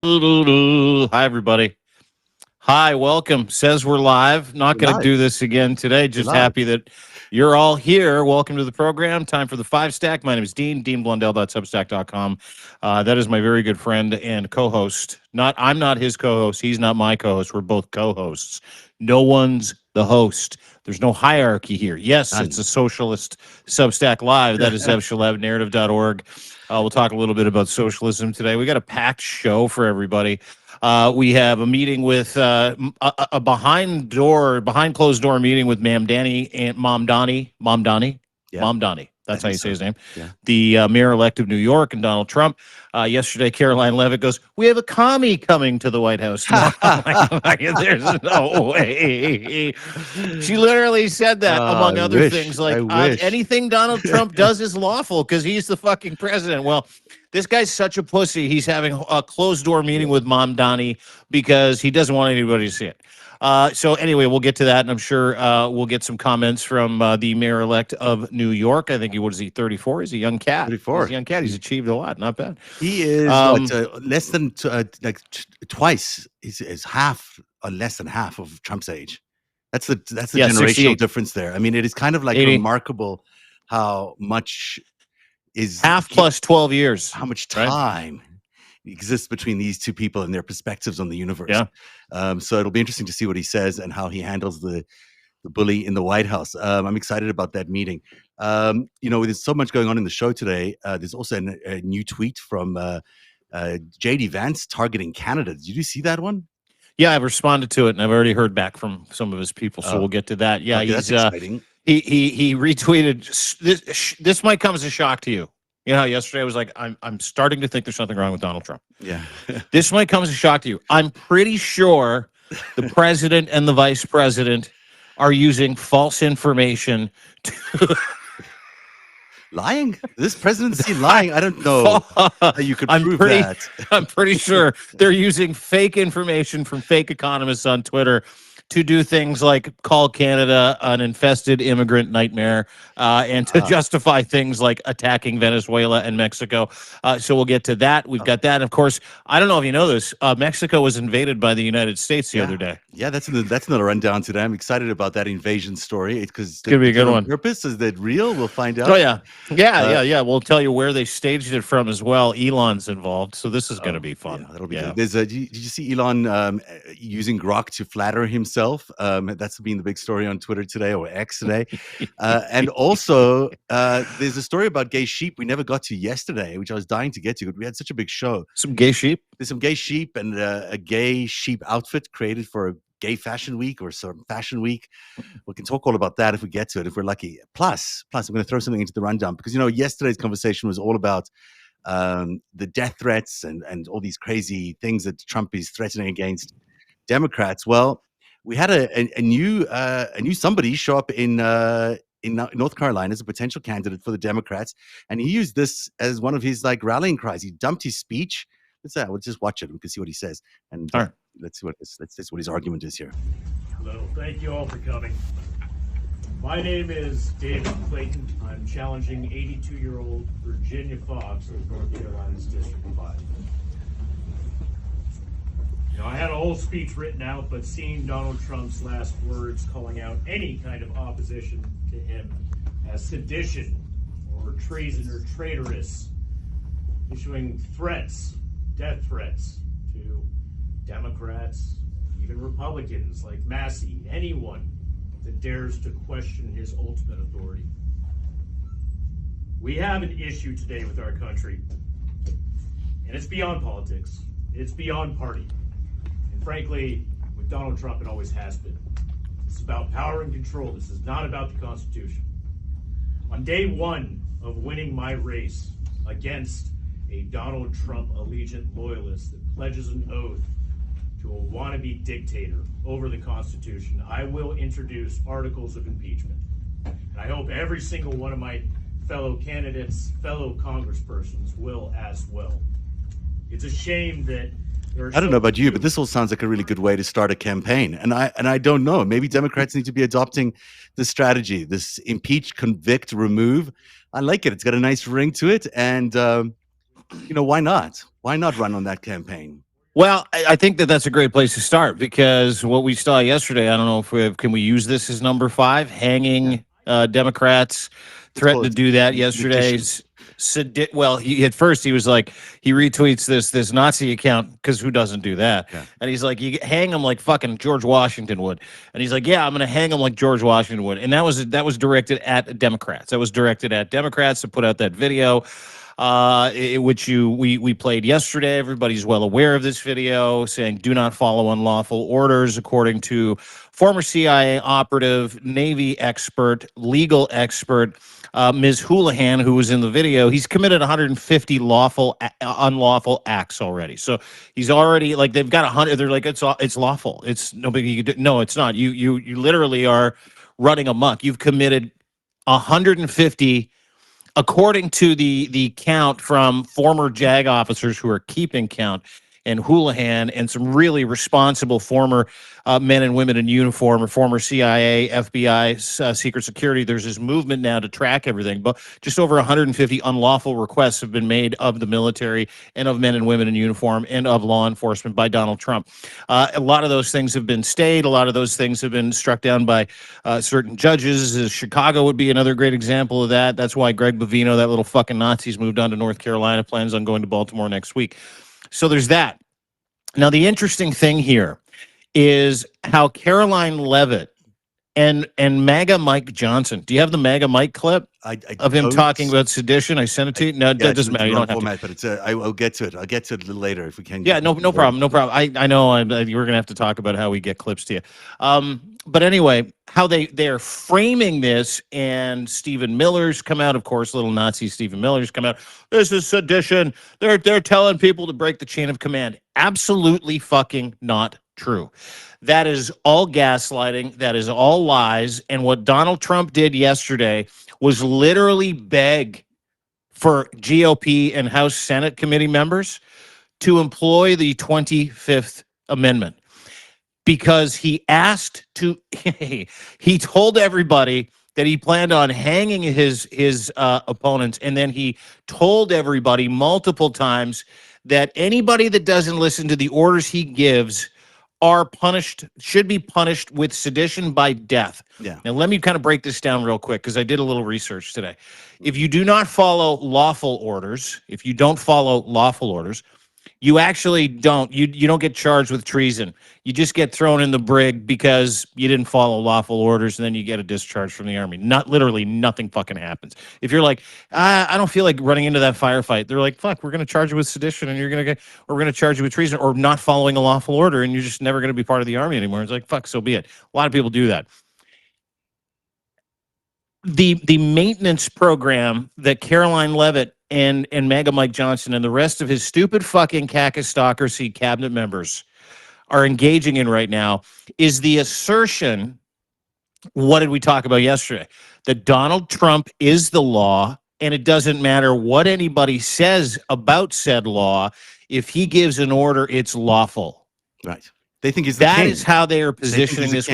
Hi, everybody. Hi, welcome. Says we're live. Not We're going to live. do this again today. We're Just live. happy that you're all here. Welcome to the program. Time for the FiveStack. My name is Dean, deanblundell.substack.com. That is my very good friend and co-host. I'm not his co-host. He's not my co-host. We're both co-hosts. No one's the host. There's no hierarchy here. Yes, it's a Done. socialist Substack Live. That is zevshalevnarrative.org. We'll talk a little bit about socialism today. We got a packed show for everybody. We have a meeting with a behind closed door meeting with Mamdani and Yeah, Mamdani. I That's how think you say so. his name. Yeah. The mayor elect of New York and Donald Trump. Yesterday, Caroline Levitt goes, "We have a commie coming to the White House tomorrow." There's no way. She literally said that, among I other wish. things, I like wish. anything Donald Trump does is lawful because he's the fucking president. Well, this guy's such a pussy. He's having a closed door meeting with Mamdani because he doesn't want anybody to see it. So anyway, we'll get to that, and I'm sure we'll get some comments from the mayor elect of New York. I think what is he, 34? He's a young cat. He's a 34. young cat. He's achieved a lot. Not bad. He is what Um, less than twice. Is half or less than half of Trump's age. That's the yeah, generational 68, difference there. I mean, it is kind of like 80, remarkable how much is half plus 12 years, how much right? time exists between these two people and their perspectives on the universe. Yeah. So it'll be interesting to see what he says and how he handles the bully in the White House. I'm excited about that meeting. There's so much going on in the show today. There's also a new tweet from JD Vance targeting Canada. Did you see that one? Yeah, I've responded to it, and I've already heard back from some of his people, so Oh, we'll get to that. Yeah, okay, that's he's exciting. he retweeted this. This might come as a shock to you. You know how yesterday I was like, I'm starting to think there's something wrong with Donald Trump. Yeah. This might come as a shock to you. I'm pretty sure the president and the vice president are using false information to Lying? This presidency lying? I don't know how you could I'm prove pretty that. I'm pretty sure they're using fake information from fake economists on Twitter to do things like call Canada an infested immigrant nightmare and to Ah, justify things like attacking Venezuela and Mexico. So we'll get to that. We've oh, got that. And of course, I don't know if you know this, Mexico was invaded by the United States the other yeah. day. Yeah, that's not a rundown today. I'm excited about that invasion story because It's going to be a good on one. purpose. Is that real? We'll find Oh, out. yeah. Yeah. We'll tell you where they staged it from as well. Elon's involved. So this is going to Oh, be yeah, fun. that'll be Yeah. good. Did you see Elon using Grok to flatter himself? That's been the big story on Twitter today or X today. And also, there's a story about gay sheep we never got to yesterday, which I was dying to get to. But we had such a big show. Some gay sheep. There's some gay sheep and a gay sheep outfit created for a gay fashion week or some fashion week. We can talk all about that if we get to it, if we're lucky. Plus, I'm going to throw something into the rundown because, yesterday's conversation was all about the death threats and all these crazy things that Trump is threatening against Democrats. Well, we had a new somebody show up in North Carolina as a potential candidate for the Democrats, and he used this as one of his rallying cries. He dumped his speech. We'll just watch it. We can see what he says, and All right. let's see what his argument is here. Hello, thank you all for coming. My name is David Clayton. I'm challenging 82-year-old Virginia Fox of North Carolina's District 5. I had a whole speech written out, but seeing Donald Trump's last words calling out any kind of opposition to him as sedition or treason or traitorous, issuing threats, death threats to Democrats, even Republicans like Massey, anyone that dares to question his ultimate authority. We have an issue today with our country, and it's beyond politics. It's beyond party. And frankly, with Donald Trump, it always has been. This is about power and control. This is not about the Constitution. On day one of winning my race against a Donald Trump allegiant loyalist that pledges an oath to a wannabe dictator over the Constitution, I will introduce articles of impeachment. And I hope every single one of my fellow candidates, fellow congresspersons will as well. It's a shame that I don't know about you, but this all sounds like a really good way to start a campaign. And I don't know. Maybe Democrats need to be adopting this strategy, this impeach, convict, remove. I like it. It's got a nice ring to it. And, why not? Why not run on that campaign? Well, I think that that's a great place to start because what we saw yesterday, I don't know if can we use this as number 5, Yeah. hanging Democrats Let's call threatened to it do that yesterday. sedition. Well, at first he was like, he retweets this Nazi account because who doesn't do that? Yeah. And he's like, you hang him like fucking George Washington would. And he's like, yeah, I'm going to hang him like George Washington would. And that was directed at Democrats. That was directed at Democrats to put out that video, which we played yesterday. Everybody's well aware of this video, saying do not follow unlawful orders, according to former CIA operative, Navy expert, legal expert, Ms. Houlihan, who was in the video. He's committed 150 unlawful acts already. So he's already, like, they've got 100. They're like, it's lawful. It's no biggie. No, it's not. You literally are running amok. You've committed 150. According to the count from former JAG officers who are keeping count, and Houlihan and some really responsible former men and women in uniform, or former CIA, FBI, secret security, there's this movement now to track everything. But just over 150 unlawful requests have been made of the military and of men and women in uniform and of law enforcement by Donald Trump. A lot of those things have been stayed. A lot of those things have been struck down by certain judges. Chicago would be another great example of that. That's why Greg Bovino, that little fucking Nazi's, moved on to North Carolina, plans on going to Baltimore next week. So there's that. Now, the interesting thing here is how Caroline Leavitt and MAGA Mike Johnson. Do you have the MAGA Mike clip of him talking about sedition? I sent it to you. No, that doesn't matter. You don't have format, but I'll get to it. I'll get to it a little later if we can. Yeah, no problem. No problem. I know you were going to have to talk about how we get clips to you. But anyway, how they're framing this, and Stephen Miller's come out, of course, little Nazi Stephen Miller's come out. This is sedition. They're telling people to break the chain of command. Absolutely fucking not true. That is all gaslighting. That is all lies. And what Donald Trump did yesterday was literally beg for GOP and House Senate committee members to employ the 25th Amendment, because he asked to, he told everybody that he planned on hanging his opponents, and then he told everybody multiple times that anybody that doesn't listen to the orders he gives should be punished with sedition by death. Yeah. Now, let me kind of break this down real quick, because I did a little research today. If you do not follow lawful orders, you actually don't. You don't get charged with treason. You just get thrown in the brig because you didn't follow lawful orders, and then you get a discharge from the army. Not literally, nothing fucking happens. If you're like, I don't feel like running into that firefight, they're like, fuck, we're going to charge you with sedition, and we're going to charge you with treason or not following a lawful order, and you're just never going to be part of the army anymore. It's like, fuck, so be it. A lot of people do that. The maintenance program that Caroline Leavitt and MAGA Mike Johnson and the rest of his stupid fucking kakistocracy cabinet members are engaging in right now is the assertion, what did we talk about yesterday? That Donald Trump is the law, and it doesn't matter what anybody says about said law. If he gives an order, it's lawful. Right. They think he's the king. That is how they are positioning this.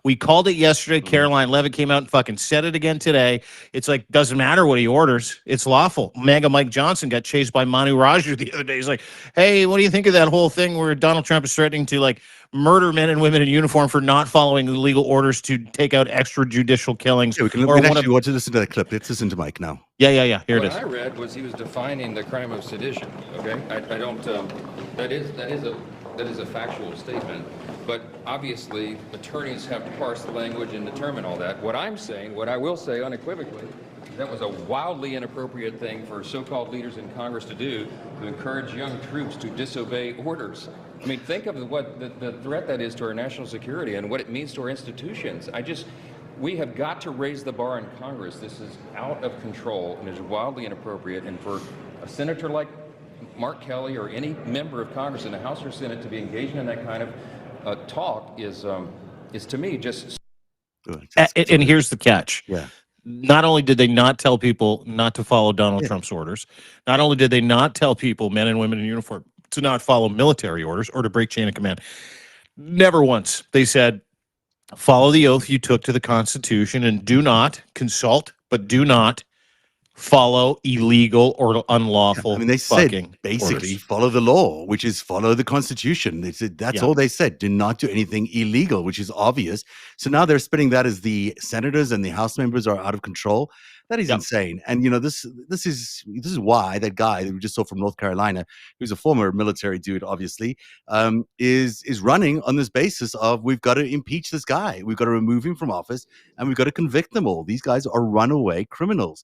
We called it yesterday. Caroline Leavitt came out and fucking said it again today. It's like, doesn't matter what he orders. It's lawful. MAGA Mike Johnson got chased by Manu Raju the other day. He's like, hey, what do you think of that whole thing where Donald Trump is threatening to, like, murder men and women in uniform for not following legal orders to take out extrajudicial killings? Yeah, we can actually watch listen to that clip. Let's listen to Mike now. Yeah. Here it is. What I read was he was defining the crime of sedition. Okay, I don't. That is a factual statement, but obviously attorneys have to parse the language and determine all that. What I will say unequivocally, that was a wildly inappropriate thing for so-called leaders in Congress to do, to encourage young troops to disobey orders. I mean, think of what the threat that is to our national security and what it means to our institutions. We have got to raise the bar in Congress. This is out of control and is wildly inappropriate. And for a senator like Mark Kelly or any member of Congress in the House or Senate to be engaging in that kind of talk is to me just. And here's the catch. Yeah. Not only did they not tell people not to follow Donald Trump's orders, not only did they not tell people, men and women in uniform, to not follow military orders or to break chain of command. Never once they said, follow the oath you took to the Constitution and do not consult, but do not follow illegal or unlawful I mean, they said fucking basically orders. follow the law, which is follow the Constitution. They said that's Yeah. all they said. Do not do anything illegal, which is obvious. So now they're spinning that as the senators and the House members are out of control. That is Yep. insane. And you know, this is why that guy that we just saw from North Carolina, who's a former military dude, obviously, is running on this basis of we've got to impeach this guy, we've got to remove him from office, and we've got to convict them all. These guys are runaway criminals.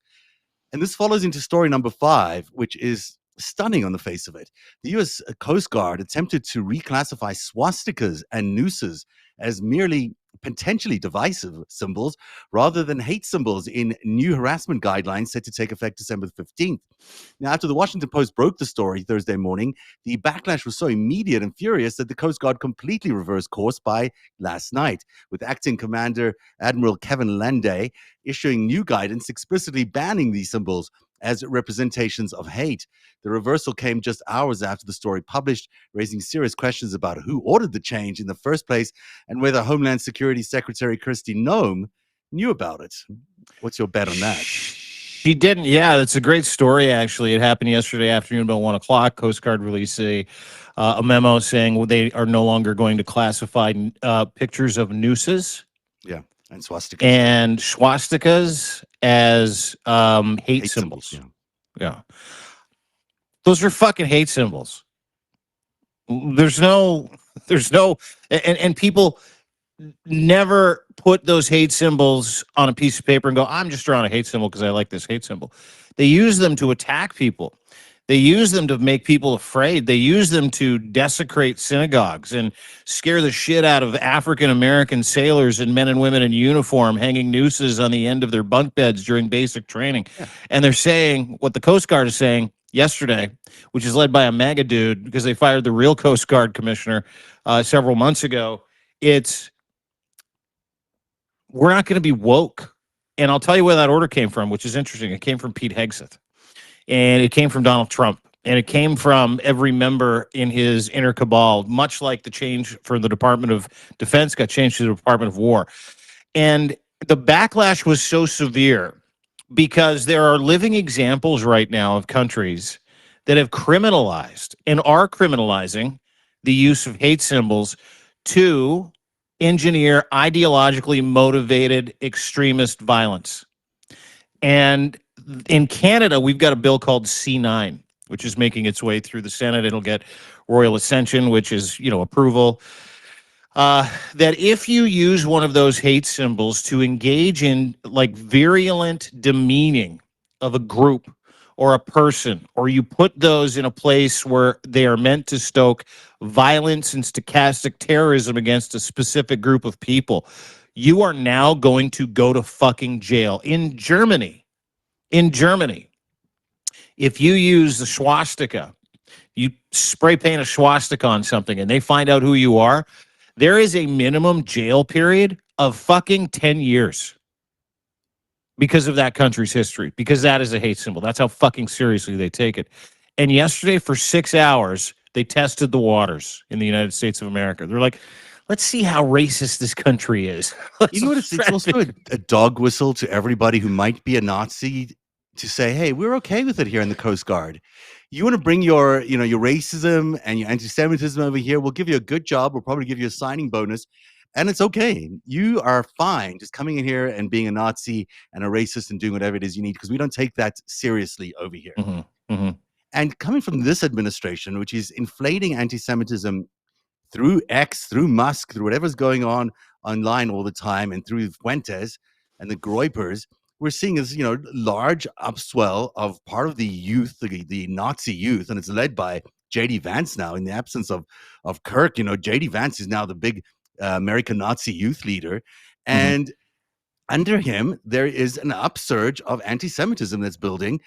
And this follows into story number 5, which is stunning on the face of it. The U.S. Coast Guard attempted to reclassify swastikas and nooses as merely potentially divisive symbols rather than hate symbols in new harassment guidelines set to take effect December 15th. Now, after the Washington Post broke the story Thursday morning, the backlash was so immediate and furious that the Coast Guard completely reversed course by last night, with Acting Commander Admiral Kevin Landay issuing new guidance explicitly banning these symbols as representations of hate. The reversal came just hours after the story published, raising serious questions about who ordered the change in the first place and whether Homeland Security Secretary Kristi Noem knew about it. What's your bet on that? She didn't. Yeah, that's a great story, actually. It happened yesterday afternoon about 1 o'clock. Coast Guard released a memo saying they are no longer going to classify pictures of nooses Yeah, and swastikas. and swastikas as hate symbols. Yeah. Those are fucking hate symbols. There's no, and people never put those hate symbols on a piece of paper and go, I'm just drawing a hate symbol because I like this hate symbol. They use them to attack people. They use them to make people afraid. They use them to desecrate synagogues and scare the shit out of African-American sailors and men and women in uniform hanging nooses on the end of their bunk beds during basic training. Yeah. And they're saying what the Coast Guard is saying yesterday, which is led by a MAGA dude because they fired the real Coast Guard commissioner several months ago. We're not going to be woke. And I'll tell you where that order came from, which is interesting. It came from Pete Hegseth. And it came from Donald Trump. And it came from every member in his inner cabal, much like the change for the Department of Defense got changed to the Department of War. And the backlash was so severe because there are living examples right now of countries that have criminalized and are criminalizing the use of hate symbols to engineer ideologically motivated extremist violence. And in Canada, we've got a bill called C9, which is making its way through the Senate. It'll get royal ascension, which is, approval. That if you use one of those hate symbols to engage in like virulent demeaning of a group or a person, or you put those in a place where they are meant to stoke violence and stochastic terrorism against a specific group of people, you are now going to go to fucking jail. In Germany, if you use the swastika, you spray paint a swastika on something and they find out who you are, there is a minimum jail period of fucking 10 years because of that country's history, because that is a hate symbol. That's how fucking seriously they take it. And yesterday, for 6 hours, they tested the waters in the United States of America. They're like, let's see how racist this country is. You know what? It's also a dog whistle to everybody who might be a Nazi to say, hey, we're okay with it here in the Coast Guard. You want to bring your racism and your anti-Semitism over here, we'll give you a good job. We'll probably give you a signing bonus. And it's okay. You are fine just coming in here and being a Nazi and a racist and doing whatever it is you need, because we don't take that seriously over here. Mm-hmm. Mm-hmm. And coming from this administration, which is inflating anti-Semitism through X, through Musk, through whatever's going on online all the time, and through Fuentes and the Groypers, we're seeing this, large upswell of part of the youth, the Nazi youth, and it's led by J.D. Vance now. In the absence of Kirk, J.D. Vance is now the big American Nazi youth leader. And under him, there is an upsurge of anti-Semitism that's building.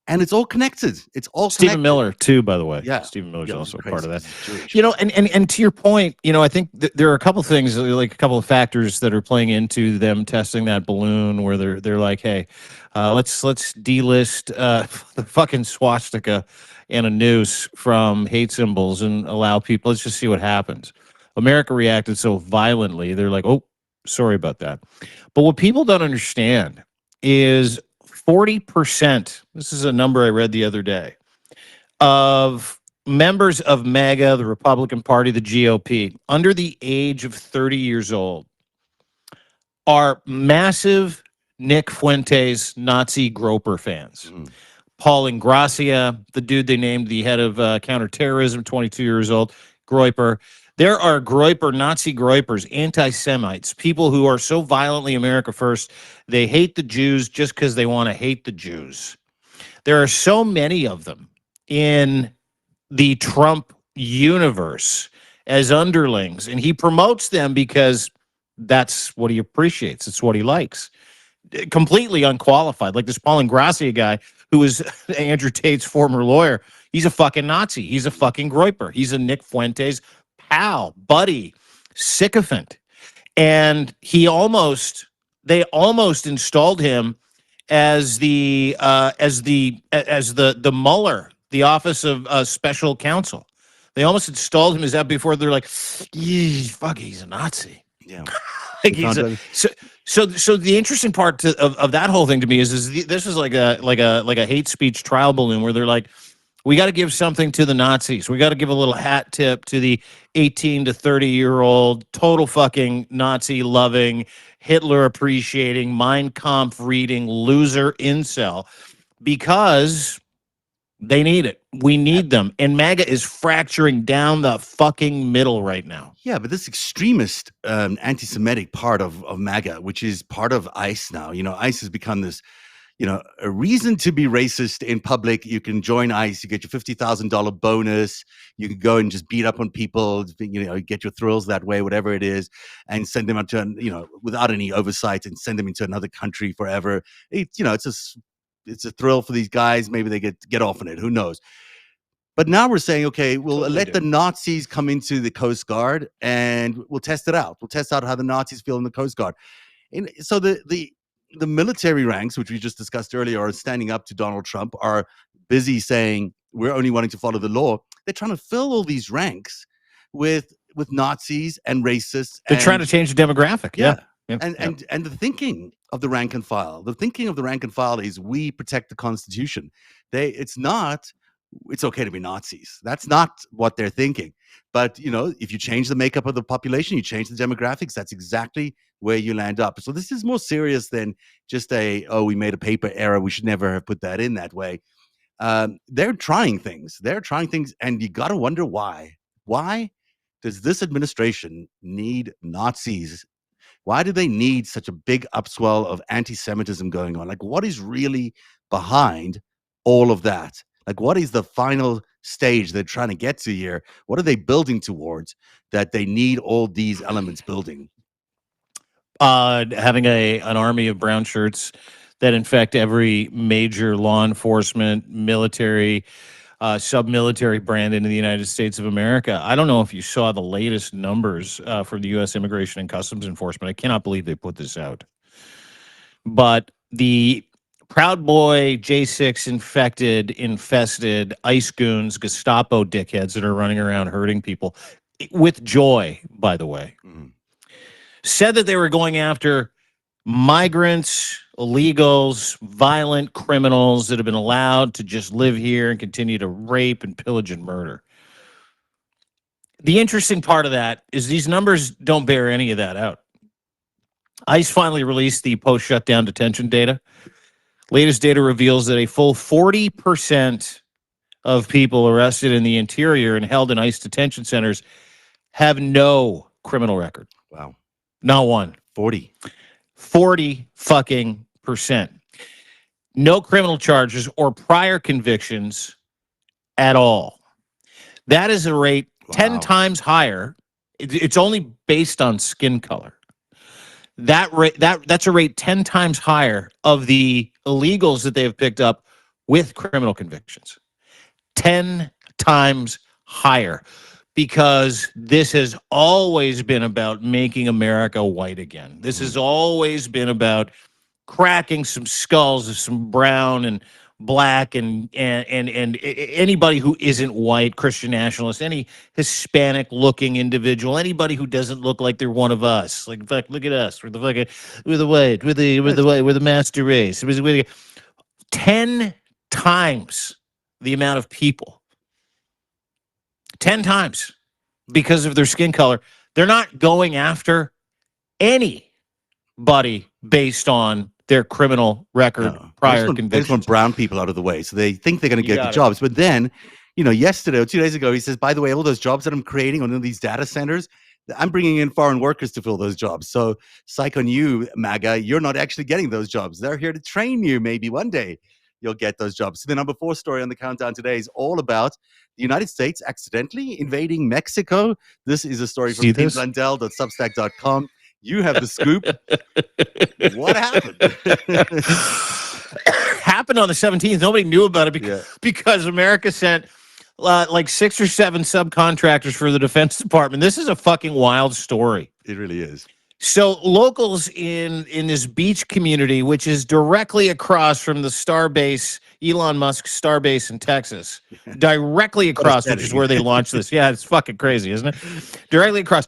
And it's all connected. It's all Stephen connected. Miller too, by the way. Yeah, Stephen Miller's also crazy. part of that. Jewish. And to your point, I think there are a couple of things, like a couple of factors that are playing into them testing that balloon, where they're like, hey, let's delist the fucking swastika and a noose from hate symbols and allow people. Let's just see what happens. America reacted so violently. They're like, oh, sorry about that. But what people don't understand is 40%, this is a number I read the other day, of members of MAGA, the Republican Party, the GOP, under the age of 30 years old, are massive Nick Fuentes Nazi groper fans. Mm. Paul Ingracia, the dude they named the head of counterterrorism, 22 years old, Groyper. There are Groyper, Nazi Groypers, anti-Semites, people who are so violently America first, they hate the Jews just because they want to hate the Jews. There are so many of them in the Trump universe as underlings, and he promotes them because that's what he appreciates. It's what he likes. Completely unqualified. Like this Paul Ingracia guy, who is Andrew Tate's former lawyer. He's a fucking Nazi. He's a fucking Groyper. He's a Nick Fuentes pal, buddy, sycophant. And they almost installed him as the Mueller, the Office of Special Counsel. They almost installed him as that before. They're like, fuck, he's a Nazi. Yeah. Like so the interesting part of that whole thing to me is this is like a hate speech trial balloon where they're like, we got to give something to the Nazis. We got to give a little hat tip to the 18 to 30-year-old total fucking Nazi loving, Hitler appreciating, Mein Kampf reading loser incel, because they need it. We need them. And MAGA is fracturing down the fucking middle right now. Yeah, but this extremist anti-Semitic part of MAGA, which is part of ICE now, ICE has become this, a reason to be racist in public. You can join ICE, you get your $50,000 bonus, you can go and just beat up on people, get your thrills that way, whatever it is, and send them up to, without any oversight, and send them into another country forever. It's a thrill for these guys. Maybe they get off on it. Who knows? But now we're saying, okay, we'll let the Nazis come into the Coast Guard and we'll test it out. We'll test out how the Nazis feel in the Coast Guard. And so the military ranks, which we just discussed earlier, are standing up to Donald Trump, are busy saying we're only wanting to follow the law. They're trying to fill all these ranks with Nazis and racists. They're trying to change the demographic. Yeah. And the thinking of the rank and file, is we protect the Constitution. It's okay to be Nazis. That's not what they're thinking. But, if you change the makeup of the population, you change the demographics, that's exactly where you land up. So this is more serious than just we made a paper error. We should never have put that in that way. They're trying things. And you got to wonder why. Why does this administration need Nazis? Why do they need such a big upswell of anti-Semitism going on? Like, what is really behind all of that? Like, what is the final stage they're trying to get to here? What are they building towards that they need all these elements building? Having an army of brown shirts that infect every major law enforcement, military, sub-military brand in the United States of America. I don't know if you saw the latest numbers for the U.S. Immigration and Customs Enforcement. I cannot believe they put this out. But the Proud Boy, J6 infested ICE goons, Gestapo dickheads that are running around hurting people with joy, by the way, said that they were going after migrants, illegals, violent criminals that have been allowed to just live here and continue to rape and pillage and murder. The interesting part of that is these numbers don't bear any of that out. ICE finally released the post-shutdown detention data. Latest data reveals that a full 40% of people arrested in the interior and held in ICE detention centers have no criminal record. Wow. Not one. 40 fucking percent. No criminal charges or prior convictions at all. That is a rate 10 times higher. It's only based on skin color. That's a rate 10 times higher of the illegals that they have picked up with criminal convictions. 10 times higher, because this has always been about making America white again. This has always been about cracking some skulls of some brown and black and anybody who isn't white, Christian nationalist, any Hispanic looking individual, anybody who doesn't look like they're one of us. Like, look at us. We're the white, we're the master race. 10 times the amount of people. 10 times because of their skin color. They're not going after anybody based on their criminal record, prior They just convictions. want brown people out of the way, so they think they're going to get got the it. jobs. But then, yesterday or 2 days ago, he says, by the way, all those jobs that I'm creating on these data centers, I'm bringing in foreign workers to fill those jobs. So psych on you, MAGA, you're not actually getting those jobs. They're here to train you. Maybe one day you'll get those jobs. So the number 4 story on the countdown today is all about the United States accidentally invading Mexico. This is a story from deanblundell.substack.com. You have the scoop. What happened? Happened on the 17th. Nobody knew about it because America sent like 6 or 7 subcontractors for the Defense Department. This is a fucking wild story. It really is. So locals in this beach community, which is directly across from the Starbase, Elon Musk's Starbase in Texas, directly across, which is where they launched this. Yeah, it's fucking crazy, isn't it? Directly across.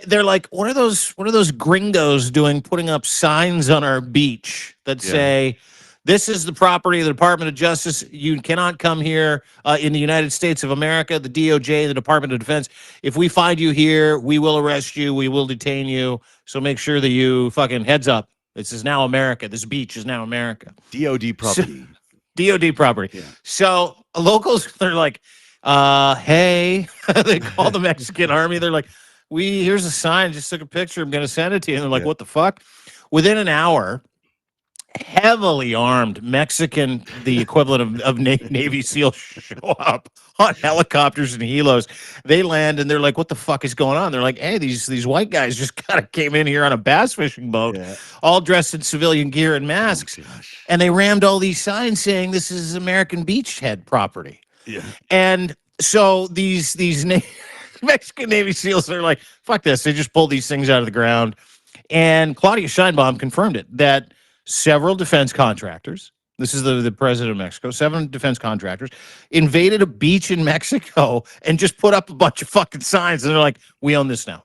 They're like, what are those gringos doing, putting up signs on our beach that say, this is the property of the Department of Justice. You cannot come here in the United States of America, the DOJ, the Department of Defense. If we find you here, we will arrest you. We will detain you. So make sure that you fucking heads up. This is now America. This beach is now America. DOD property. DOD property. Yeah. So locals, they're like, hey, they call the Mexican army. They're like, here's a sign. Just took a picture. I'm going to send it to you. And they're like, what the fuck? Within an hour, heavily armed Mexican, the equivalent of Navy SEALs, show up on helicopters and helos. They land and they're like, what the fuck is going on? They're like, hey, these white guys just kind of came in here on a bass fishing boat, all dressed in civilian gear and masks. And they rammed all these signs saying this is American beachhead property. Yeah. And so these Mexican Navy SEALs are like, fuck this. They just pulled these things out of the ground. And Claudia Sheinbaum confirmed it, that several defense contractors, this is the president of Mexico, 7 defense contractors, invaded a beach in Mexico and just put up a bunch of fucking signs. And they're like, we own this now.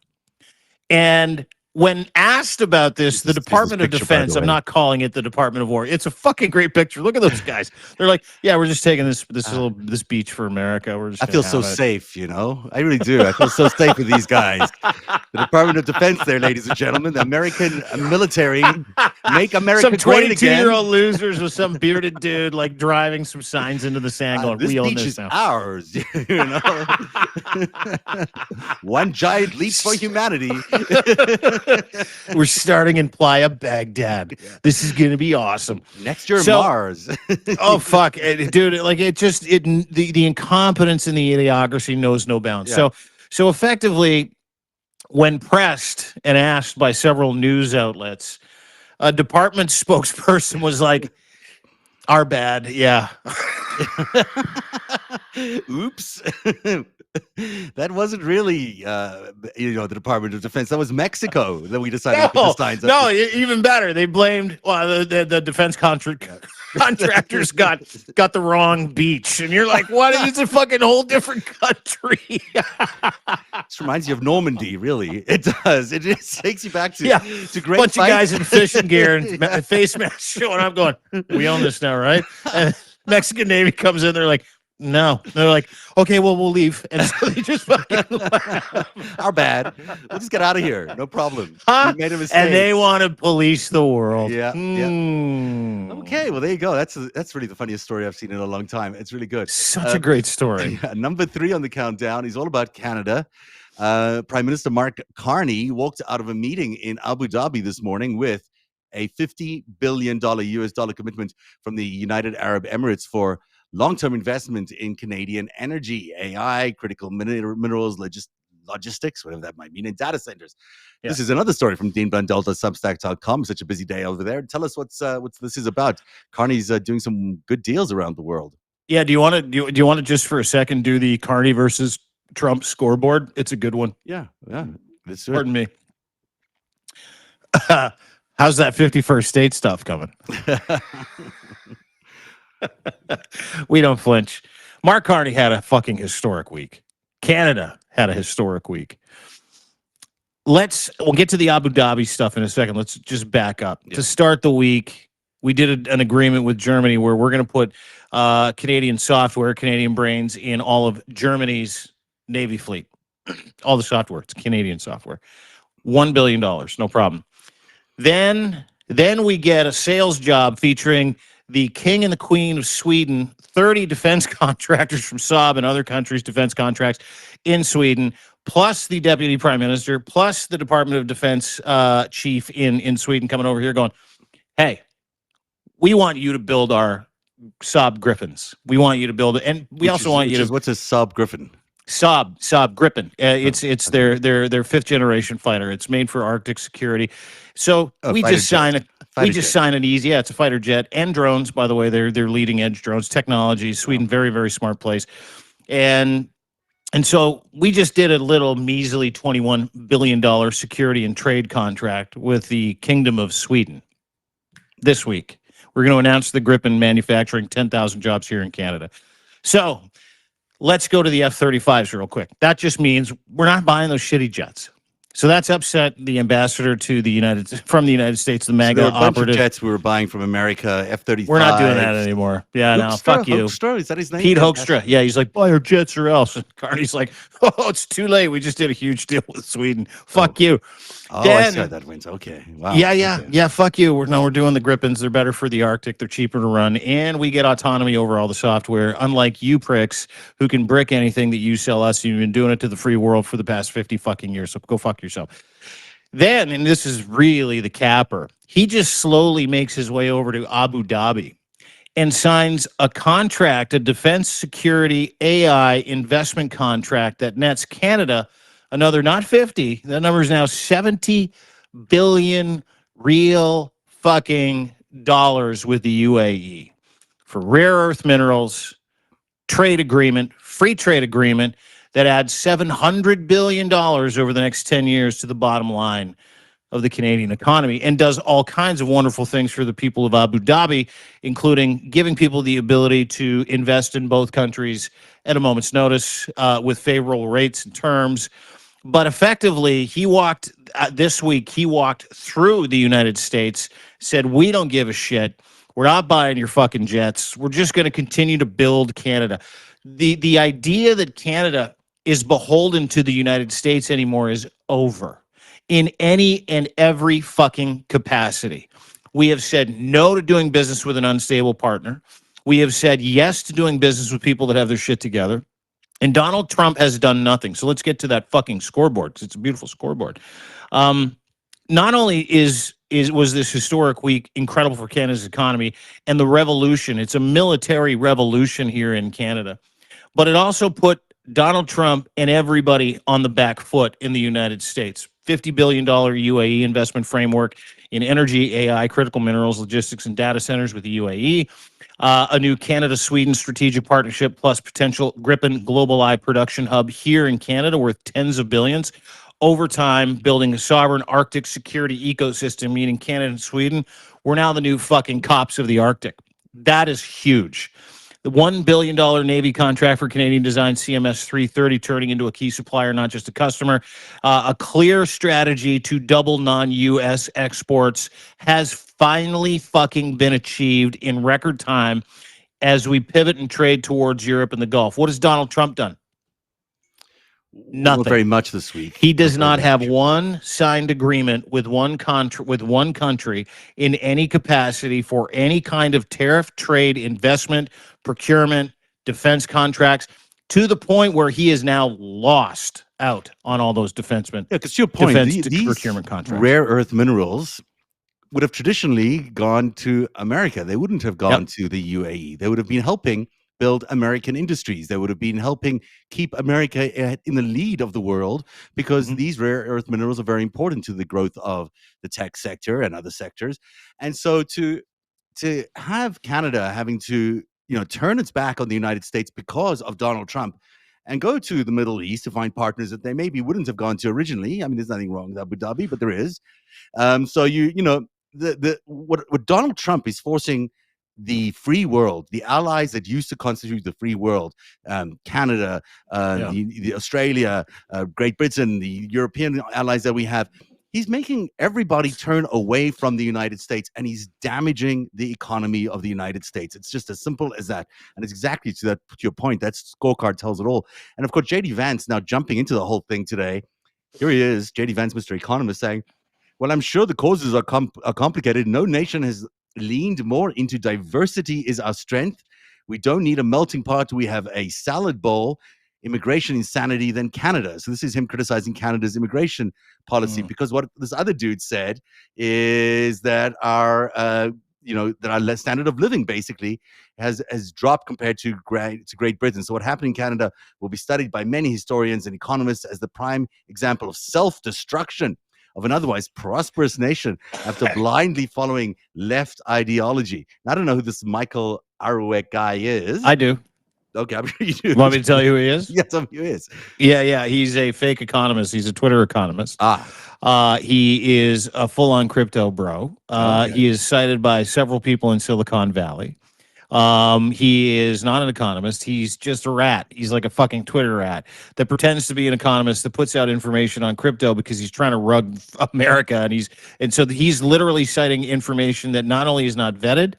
And when asked about this, the Department of Defense, I'm not calling it the Department of War. It's a fucking great picture. Look at those guys. They're like, yeah, we're just taking this beach for America. We're just I feel so safe, I really do. I feel so safe with these guys. The Department of Defense there, ladies and gentlemen, the American military, make America great again. Some 22-year-old losers with some bearded dude like driving some signs into the sand going, this we own beach this is now. Ours, One giant leap for humanity. We're starting in Playa, Baghdad. This is going to be awesome. Next year, Mars. Oh, fuck. Dude, the incompetence and the idiocracy knows no bounds. Yeah. So effectively, when pressed and asked by several news outlets, a department spokesperson was like, our bad, yeah. Oops. That wasn't really, the Department of Defense. That was Mexico that we decided to put the signs up. No, even better. They blamed the defense contractors got the wrong beach, and you're like, what? It's a fucking whole different country. This reminds you of Normandy, really. It does. It just takes you back to great bunch fights. of guys in fishing gear and face masks showing up, going, we own this now, right? And Mexican Navy comes in, they're like, no. They're like, okay, well, we'll leave. And so they just fucking our bad. We'll just get out of here. No problem. We made a mistake. And they want to police the world. Yeah. Okay, well, there you go. That's really the funniest story I've seen in a long time. It's really good. Such a great story. Number 3 on the countdown is all about Canada. Prime Minister Mark Carney walked out of a meeting in Abu Dhabi this morning with a $50 billion US dollar commitment from the United Arab Emirates for long-term investment in Canadian energy, AI, critical minerals, logistics, whatever that might mean, and data centers. Yeah. This is another story from deanblundell.substack.com. Such a busy day over there. Tell us what's this is about. Carney's doing some good deals around the world. Yeah. Do you want to just for a second do the Carney versus Trump scoreboard? It's a good one. Yeah. Pardon me. How's that 51st state stuff coming? We don't flinch. Mark Carney had a fucking historic week. Canada had a historic week. We'll get to the Abu Dhabi stuff in a second. Let's just back up. To start the week, we did an agreement with Germany where we're going to put Canadian software, Canadian brains in all of Germany's Navy fleet. All the software, it's Canadian software. $1 billion, no problem. Then we get a sales job featuring the king and the queen of Sweden, 30 defense contractors from Saab and other countries' defense contracts in Sweden, plus the deputy prime minister, plus the Department of Defense chief in Sweden coming over here going, hey, we want you to build our Saab Griffins. We want you to build it. And we also want you to... What's a Saab Griffin? Saab Griffin. It's their fifth generation fighter. It's made for Arctic security. So we just sign it. We just sign it easy. Yeah, it's a fighter jet and drones. By the way, they're leading edge drones technology. Sweden, very very smart place, and so we just did a little measly $21 billion security and trade contract with the Kingdom of Sweden this week. We're going to announce the Griffin manufacturing 10,000 jobs here in Canada. So let's go to the F-35s real quick. That just means we're not buying those shitty jets. So that's upset the ambassador to the United States, the MAGA so there are a bunch operative. Of jets we were buying from America, F-35. We're not doing that anymore. Yeah, no, fuck you. Hoekstra, is that his name? Pete Hoekstra. Yeah, he's like, buy our jets or else. And Carney's like, oh, it's too late. We just did a huge deal with Sweden. Fuck you. Oh, then, I saw that wins. Okay. Wow. Yeah. Okay. Yeah, fuck you. We're doing the Griffins. They're better for the Arctic. They're cheaper to run. And we get autonomy over all the software, unlike you pricks who can brick anything that you sell us. You've been doing it to the free world for the past 50 fucking years. So go fuck yourself. Then, and this is really the capper, he just slowly makes his way over to Abu Dhabi and signs a contract, a defense security AI investment contract that nets Canada another, not 50, that number is now 70 billion real fucking dollars with the UAE for rare earth minerals, trade agreement, free trade agreement, that adds $700 billion over the next 10 years to the bottom line of the Canadian economy and does all kinds of wonderful things for the people of Abu Dhabi, including giving people the ability to invest in both countries at a moment's notice with favorable rates and terms. But effectively, this week, he walked through the United States, said, we don't give a shit. We're not buying your fucking jets. We're just going to continue to build Canada. The idea that Canada is beholden to the United States anymore is over in any and every fucking capacity. We have said no to doing business with an unstable partner. We have said yes to doing business with people that have their shit together. And Donald Trump has done nothing. So let's get to that fucking scoreboard, because it's a beautiful scoreboard. Not only was this historic week incredible for Canada's economy and the revolution, it's a military revolution here in Canada, but it also put Donald Trump and everybody on the back foot in the United States. $50 billion UAE investment framework in energy, AI, critical minerals, logistics, and data centers with the UAE. A new Canada-Sweden strategic partnership plus potential Griffin Global Eye production hub here in Canada worth tens of billions. Over time, building a sovereign Arctic security ecosystem, meaning Canada and Sweden, we're now the new fucking cops of the Arctic. That is huge. The $1 billion Navy contract for Canadian designed CMS 330 turning into a key supplier, not just a customer. A clear strategy to double non-U.S. exports has finally fucking been achieved in record time as we pivot and trade towards Europe and the Gulf. What has Donald Trump done? Nothing. Not very much this week. He does not have one signed agreement with one country in any capacity for any kind of tariff, trade, investment, procurement, defense contracts, to the point where he is now lost out on all those defensemen. Yeah, because to your point, these procurement contracts. Rare earth minerals would have traditionally gone to America. They wouldn't have gone to the UAE. They would have been helping build American industries. They would have been helping keep America in the lead of the world, because these rare earth minerals are very important to the growth of the tech sector and other sectors. And so to have Canada having to turn its back on the United States because of Donald Trump and go to the Middle East to find partners that they maybe wouldn't have gone to originally. I mean, there's nothing wrong with Abu Dhabi, but there is. So what Donald Trump is forcing the free world, the allies that used to constitute the free world, Canada, the Australia, Great Britain, the European allies that we have, He's making everybody turn away from the United States, and he's damaging the economy of the United States. It's just as simple as that. And it's exactly to your point. That scorecard tells it all. And of course, JD Vance now jumping into the whole thing today. Here he is, JD Vance, Mr. Economist, saying, well, I'm sure the causes are complicated. No nation has leaned more into diversity is our strength. We don't need a melting pot. We have a salad bowl. Immigration insanity than Canada. So this is him criticizing Canada's immigration policy because what this other dude said is that our standard of living basically has dropped compared to Great Britain. So what happened in Canada will be studied by many historians and economists as the prime example of self-destruction of an otherwise prosperous nation after blindly following left ideology. Now, I don't know who this Michael Arouet guy is. I do. Okay, I'm sure you do. Want me to tell you who he is? Yeah, tell me who he is. Yeah. He's a fake economist. He's a Twitter economist. He is a full-on crypto bro. Okay. He is cited by several people in Silicon Valley. He is not an economist. He's just a rat. He's like a fucking Twitter rat that pretends to be an economist that puts out information on crypto because he's trying to rug America. And so he's literally citing information that not only is not vetted,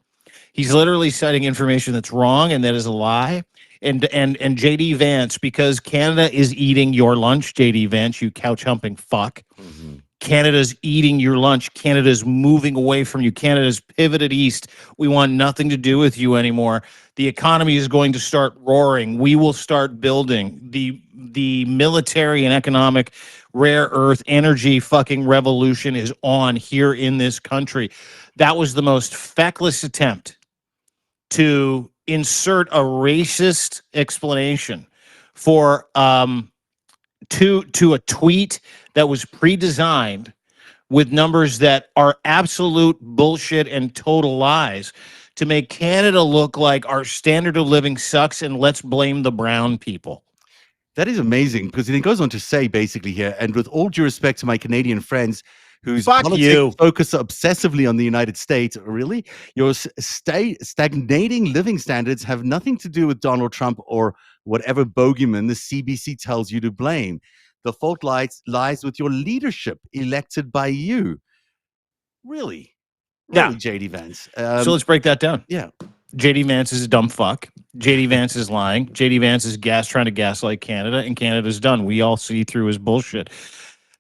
he's literally citing information that's wrong and that is a lie. And JD Vance, because Canada is eating your lunch, JD Vance, you couch humping fuck. Mm-hmm. Canada's eating your lunch. Canada's moving away from you. Canada's pivoted east. We want nothing to do with you anymore. The economy is going to start roaring. We will start building. The military and economic rare earth energy fucking revolution is on here in this country. That was the most feckless attempt to insert a racist explanation for to a tweet that was pre-designed with numbers that are absolute bullshit and total lies to make Canada look like our standard of living sucks and let's blame the brown people. That is amazing because it goes on to say basically here, and with all due respect to my Canadian friends whose politics focus obsessively on the United States, really, your stagnating living standards have nothing to do with Donald Trump or whatever bogeyman the CBC tells you to blame. The fault lies with your leadership elected by you. Really, Yeah. JD Vance. So let's break that down. Yeah. JD Vance is a dumb fuck. JD Vance is lying. JD Vance is trying to gaslight Canada, and Canada's done. We all see through his bullshit.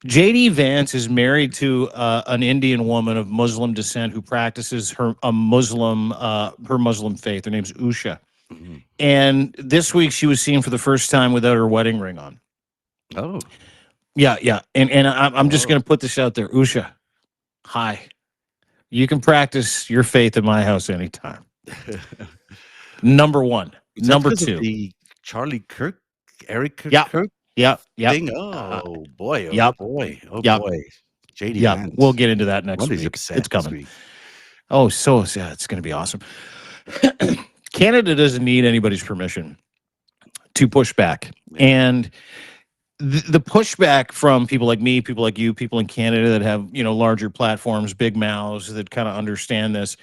JD Vance is married to an Indian woman of Muslim descent who practices her Muslim faith. Her name's Usha. Mm-hmm. And this week she was seen for the first time without her wedding ring on. Oh. Yeah. And I'm just going to put this out there. Usha, hi. You can practice your faith in my house anytime. Number one. Number two. The Charlie Kirk, Eric Kirk? Yeah. Thing? Oh, boy. Oh, yep. boy. Oh, Yep. boy. JD Yeah, Vance. we'll get into that next What is week. upset It's this coming. week? Oh, it's going to be awesome. Canada doesn't need anybody's permission to push back. And the pushback from people like me, people like you, people in Canada that have, larger platforms, big mouths that kind of understand this,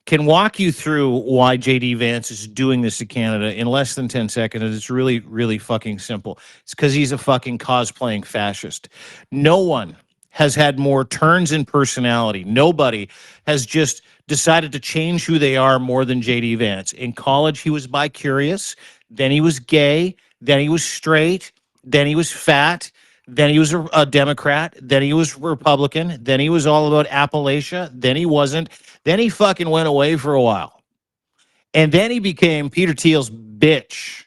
can walk you through why JD Vance is doing this to Canada in less than 10 seconds. And it's really, really fucking simple. It's because he's a fucking cosplaying fascist. No one has had more turns in personality. Nobody has just decided to change who they are more than JD Vance. In college, he was bi-curious. Then he was gay. Then he was straight. Then he was fat. Then he was a Democrat. Then he was Republican. Then he was all about Appalachia. Then he wasn't. Then he fucking went away for a while. And then he became Peter Thiel's bitch.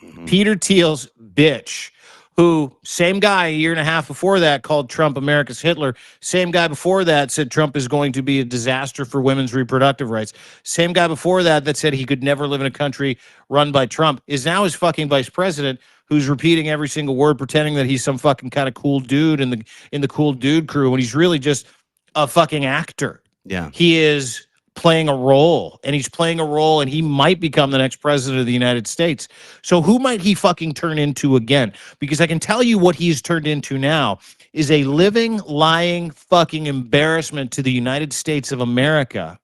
Mm-hmm. Peter Thiel's bitch, who, same guy a year and a half before that called Trump America's Hitler. Same guy before that said Trump is going to be a disaster for women's reproductive rights. Same guy before that said he could never live in a country run by Trump is now his fucking vice president, who's repeating every single word, pretending that he's some fucking kind of cool dude in the cool dude crew, when he's really just a fucking actor. Yeah. He is playing a role, and he's playing a role, and he might become the next president of the United States. So who might he fucking turn into again? Because I can tell you what he's turned into now is a living, lying, fucking embarrassment to the United States of America,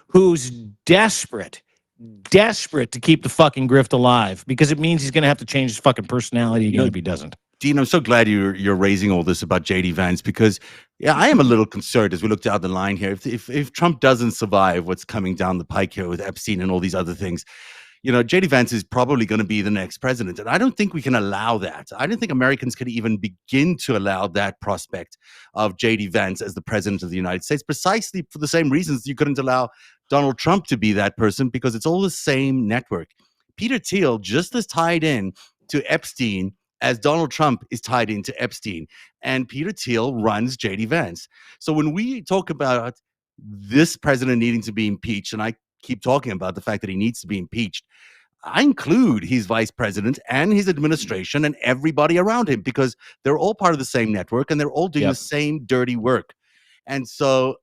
who's desperate to keep the fucking grift alive, because it means he's going to have to change his fucking personality again if he doesn't. Dean, I'm so glad you're raising all this about JD Vance, because Yeah, I am a little concerned as we look down the line here. If Trump doesn't survive what's coming down the pike here with Epstein and all these other things, JD Vance is probably going to be the next president. And I don't think we can allow that. I don't think Americans could even begin to allow that prospect of JD Vance as the president of the United States, precisely for the same reasons you couldn't allow Donald Trump to be that person, because it's all the same network. Peter Thiel just as tied in to Epstein as Donald Trump is tied into Epstein. And Peter Thiel runs JD Vance. So when we talk about this president needing to be impeached, and I keep talking about the fact that he needs to be impeached, I include his vice president and his administration and everybody around him, because they're all part of the same network and they're all doing the same dirty work. And so,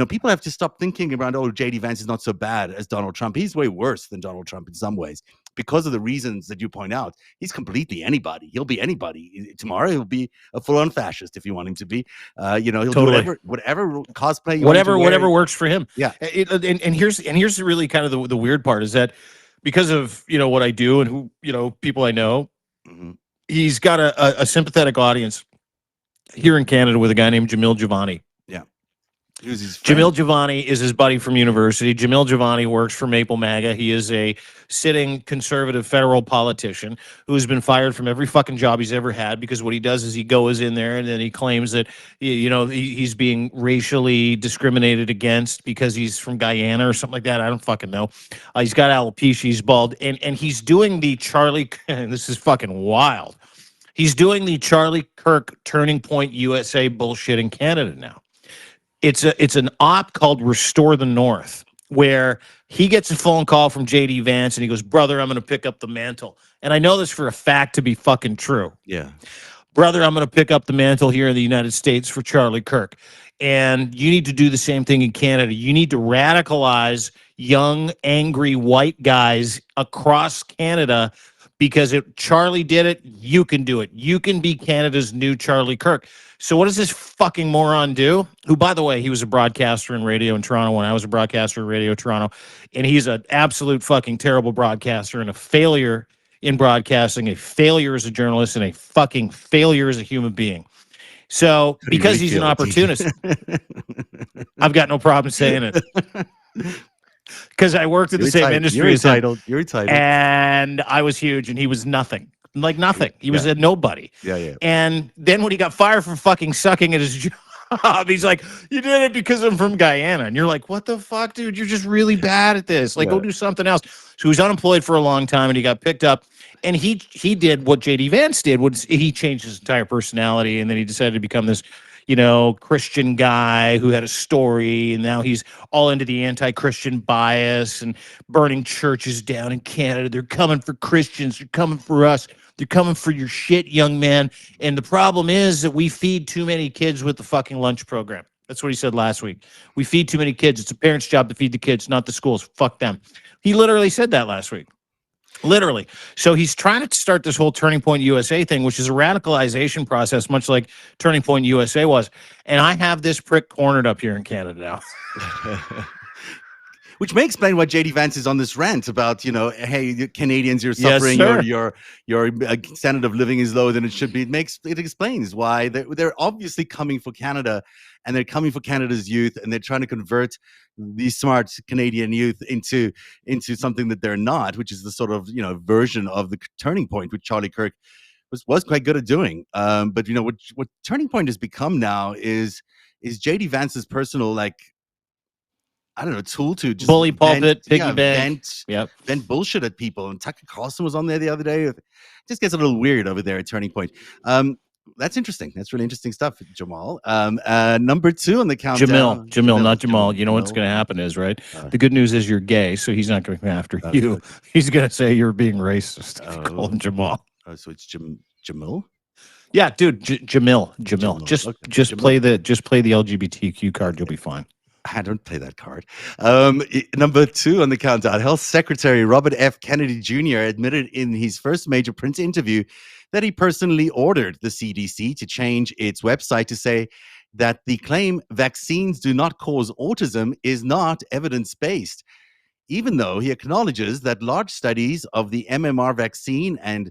people have to stop thinking around, oh, JD Vance is not so bad as Donald Trump. He's way worse than Donald Trump in some ways, because of the reasons that you point out. He's completely anybody. He'll be anybody. Tomorrow he'll be a full-on fascist if you want him to be. He'll Totally. do whatever cosplay you whatever want him to wear. works for him. Yeah. And here's really kind of the weird part is that because of what I do and who people I know, Mhm. he's got a sympathetic audience here in Canada with a guy named Jamil Giovanni. Who's his friend? Jamil Giovanni is his buddy from university. Jamil Giovanni works for Maple MAGA. He is a sitting conservative federal politician who has been fired from every fucking job he's ever had, because what he does is he goes in there and then he claims that he's being racially discriminated against because he's from Guyana or something like that. I don't fucking know. He's got alopecia. He's bald, and he's doing the Charlie. This is fucking wild. He's doing the Charlie Kirk Turning Point USA bullshit in Canada now. It's an op called Restore the North, where he gets a phone call from JD Vance and he goes, brother, I'm going to pick up the mantle. And I know this for a fact to be fucking true. Yeah. Brother, I'm going to pick up the mantle here in the United States for Charlie Kirk. And you need to do the same thing in Canada. You need to radicalize young, angry white guys across Canada, because if Charlie did it, you can do it. You can be Canada's new Charlie Kirk. So what does this fucking moron do? Who, by the way, he was a broadcaster in radio in Toronto when I was a broadcaster in Radio Toronto. And he's an absolute fucking terrible broadcaster and a failure in broadcasting, a failure as a journalist, and a fucking failure as a human being. So because he's an opportunist, I've got no problem saying it. Because I worked in the same industry as him. You're entitled. And I was huge and he was nothing. Like nothing. He was a nobody. Yeah. And then when he got fired for fucking sucking at his job, he's like, you did it because I'm from Guyana. And you're like, what the fuck, dude? You're just really bad at this. Like, go do something else. So he was unemployed for a long time and he got picked up. And he did what JD Vance did. He changed his entire personality, and then he decided to become this Christian guy who had a story, and now he's all into the anti-Christian bias and burning churches down in Canada. They're coming for Christians. They're coming for us. They're coming for your shit, young man. And the problem is that we feed too many kids with the fucking lunch program. That's what he said last week. We feed too many kids. It's a parent's job to feed the kids, not the schools. Fuck them. He literally said that last week. Literally. So he's trying to start this whole Turning Point USA thing, which is a radicalization process, much like Turning Point USA was. And I have this prick cornered up here in Canada now. Which may explain why JD Vance is on this rant about, hey, Canadians, you're suffering, your standard of living is lower than it should be. It explains why they're obviously coming for Canada, and they're coming for Canada's youth, and they're trying to convert these smart Canadian youth into something that they're not, which is the sort of version of the Turning Point, which Charlie Kirk was quite good at doing. But what Turning Point has become now is JD Vance's personal, like, I don't know, tool to just bully pulpit, piggy bank, vent bullshit at people. And Tucker Carlson was on there the other day. It just gets a little weird over there at Turning Point. That's interesting. That's really interesting stuff, Jamal. Number 2 on the countdown. Jamil, not Jamal. You know what's going to happen is, right? The good news is you're gay, so he's not going to come after you. Good. He's going to say you're being racist. Call him Jamal. Oh, so it's Jamil? Yeah, dude, Jamil. Just play the LGBTQ card. You'll be fine. I don't play that card. Number 2 on the countdown. Health Secretary Robert F. Kennedy Jr. admitted in his first major print interview that he personally ordered the CDC to change its website to say that the claim vaccines do not cause autism is not evidence-based, even though he acknowledges that large studies of the MMR vaccine and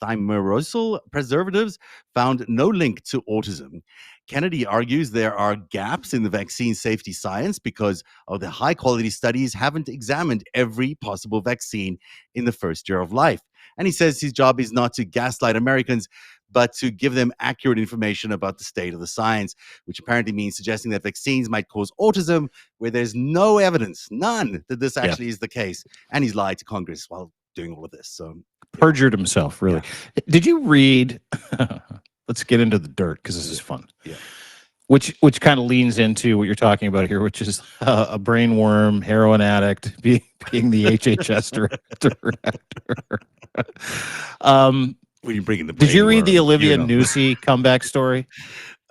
thimerosal preservatives found no link to autism. Kennedy argues there are gaps in the vaccine safety science because of the high quality studies haven't examined every possible vaccine in the first year of life. And he says his job is not to gaslight Americans, but to give them accurate information about the state of the science, which apparently means suggesting that vaccines might cause autism where there's no evidence, none, that this actually is the case. And he's lied to Congress while doing all of this. So Perjured himself, really. Did you read? Let's get into the dirt because this is fun. Yeah. Which kind of leans into what you're talking about here, which is a brain worm, heroin addict, being the HHS director. When you bring in the Did you brain read the worm, Olivia you know. Newsy comeback story?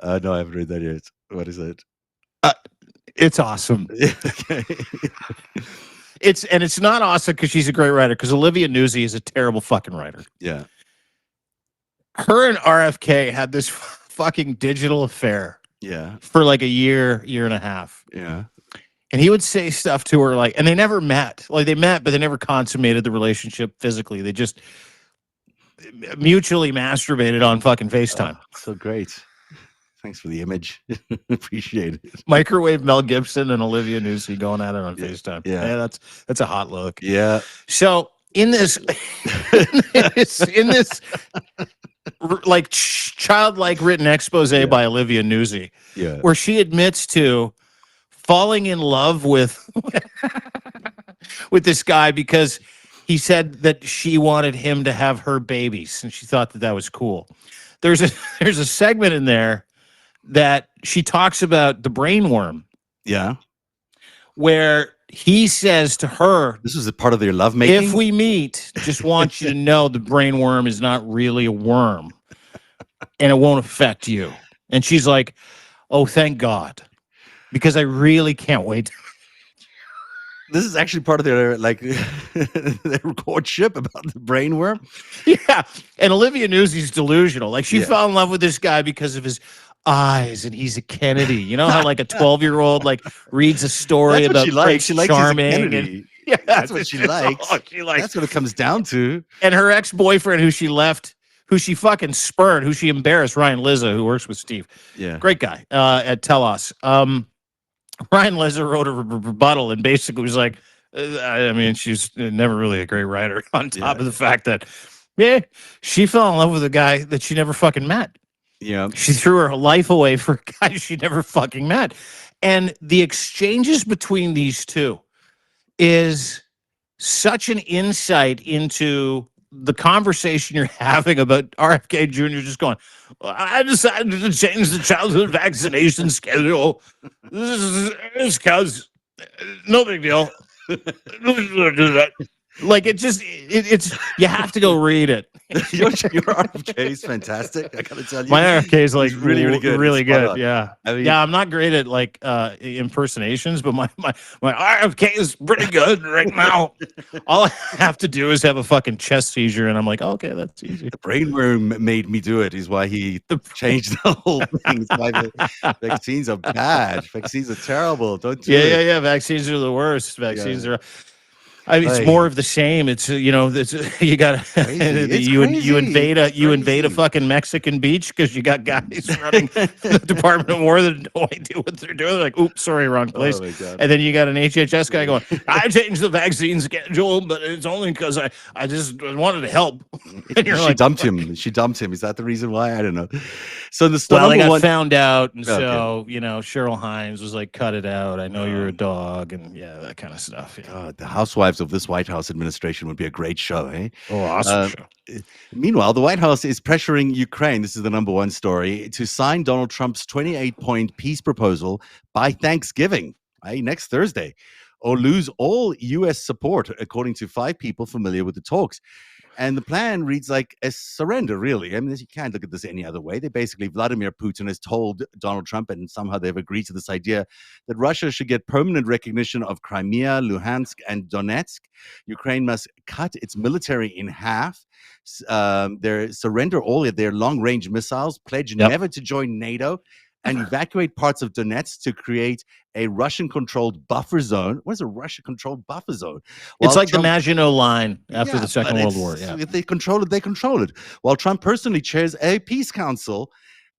No, I haven't read that yet. What is it? It's awesome. Okay. It's not awesome because she's a great writer, because Olivia Newsy is a terrible fucking writer. Yeah. Her and RFK had this fucking digital affair Yeah. for like a year and a half. Yeah. And he would say stuff to her like, and they never met. Like they met, but they never consummated the relationship physically. They just mutually masturbated on fucking FaceTime. Oh, so great. Thanks for the image. Appreciate it. Microwave Mel Gibson and Olivia Newsy going at it on FaceTime. Yeah. That's a hot look. Yeah. So in this like childlike written expose by Olivia Newsy, Yeah. where she admits to falling in love with this guy because he said that she wanted him to have her babies, and she thought that was cool. There's a segment in there that she talks about the brain worm, Yeah. where he says to her, This was a part of their lovemaking. if we meet, just want you to know the brain worm is not really a worm and it won't affect you. And she's like, oh, thank God, because I really can't wait. This is actually part of their their courtship about the brain worm. Yeah. And Olivia Newsy's delusional. Like she Yeah. fell in love with this guy because of his eyes, and he's a Kennedy. You know how like a 12-year-old like reads a story That's what about she likes. Prince She likes his Charming. Kennedy. And, yeah, That's what she it's likes. all she likes. That's what it comes down to. And her ex-boyfriend, who she left, who she fucking spurned, who she embarrassed, Ryan Lizza, who works with Steve. Yeah. Great guy at Telos. Ryan Lizza wrote a rebuttal and basically was like, I mean, she's never really a great writer, on top of the fact that, she fell in love with a guy that she never fucking met. Yeah. She threw her life away for a guy she never fucking met. And the exchanges between these two is such an insight into the conversation you're having about RFK Jr. just going, well, I decided to change the childhood vaccination schedule. This is because no big deal. Like it's you have to go read it. your RFK is fantastic. I gotta tell you, My RFK is like He's really good. really Spot good. on. Yeah, I mean, yeah. I'm not great at like impersonations, but my RFK is pretty good right now. All I have to do is have a fucking chest seizure, and I'm like, okay, that's easy. the brain worm made me do it. Is why he changed the whole thing. It's why the vaccines are bad. Vaccines are terrible. Don't do it. Yeah. Vaccines are the worst. Vaccines are. I mean, it's Hey. more of the same. It's it's you got It's you crazy. invade a Crazy. fucking Mexican beach because you got guys running the Department of War that have no idea what they're doing. They're like, oops, sorry, wrong place. Oh my God. And then you got an HHS guy going, I changed the vaccine schedule, but it's only because I just wanted to help. And you're She like, dumped him. She dumped him. Is that the reason why? I don't know. So the well, they number got one. found out, and Okay. so Cheryl Hines was like, cut it out. I know you're a dog, and that kind of stuff. Yeah. God, the housewives of this White House administration would be a great show, eh? Oh, awesome show. Meanwhile, the White House is pressuring Ukraine, this is the number one story, to sign Donald Trump's 28-point peace proposal by Thanksgiving, i.e. next Thursday, or lose all U.S. support, according to 5 people familiar with the talks. And the plan reads like a surrender, really. I mean, you can't look at this any other way. Vladimir Putin has told Donald Trump, and somehow they've agreed to this idea, that Russia should get permanent recognition of Crimea, Luhansk, and Donetsk. Ukraine must cut its military in half, surrender all of their long-range missiles, pledge never to join NATO, and evacuate parts of Donetsk to create a Russian-controlled buffer zone. What is a Russian-controlled buffer zone? It's like Trump, the Maginot Line after yeah, the Second but World War. Yeah. if they control it, they control it. While Trump personally chairs a peace council,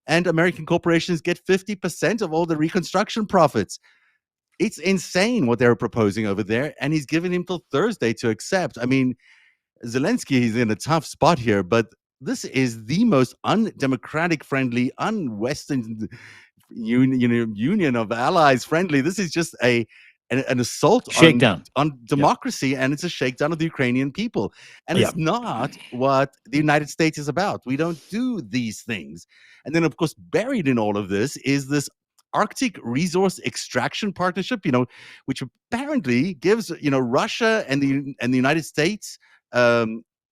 and American corporations get 50% of all the reconstruction profits. It's insane what they're proposing over there, and he's given him till Thursday to accept. I mean, Zelensky is in a tough spot here, but this is the most undemocratic friendly, un-Western union of allies friendly. This is just an assault Shakedown on democracy, and it's a shakedown of the Ukrainian people. And it's not what the United States is about. We don't do these things. And then, of course, buried in all of this is this Arctic resource extraction partnership, which apparently gives Russia and the United States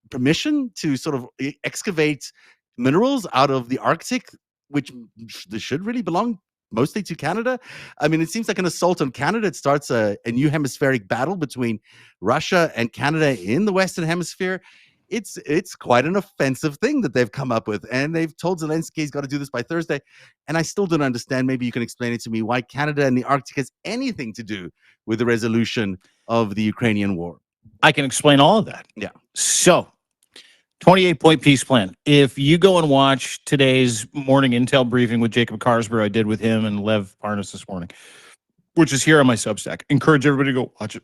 permission to sort of excavate minerals out of the Arctic, which should really belong mostly to Canada. I mean, it seems like an assault on Canada. It starts a new hemispheric battle between Russia and Canada in the Western Hemisphere. It's quite an offensive thing that they've come up with, and they've told Zelensky he's got to do this by Thursday. And I still don't understand. Maybe you can explain it to me why Canada and the Arctic has anything to do with the resolution of the Ukrainian war. I can explain all of that. Yeah. So, 28-point peace plan. If you go and watch today's morning intel briefing with Jacob Carsborough, I did with him and Lev Parnas this morning, which is here on my Substack. Encourage everybody to go watch it.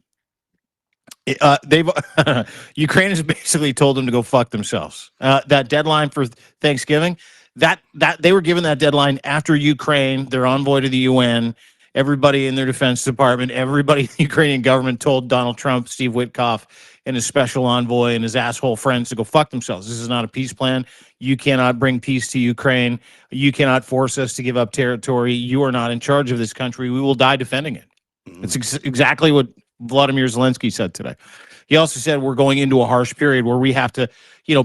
Ukraine has basically told them to go fuck themselves. That deadline for Thanksgiving, that they were given that deadline after Ukraine, their envoy to the UN, everybody in their Defense Department, everybody in the Ukrainian government told Donald Trump, Steve Witkoff, and his special envoy and his asshole friends to go fuck themselves. This is not a peace plan. You cannot bring peace to Ukraine. You cannot force us to give up territory. You are not in charge of this country. We will die defending it. It's exactly what Vladimir Zelensky said today. He also said we're going into a harsh period where we have to,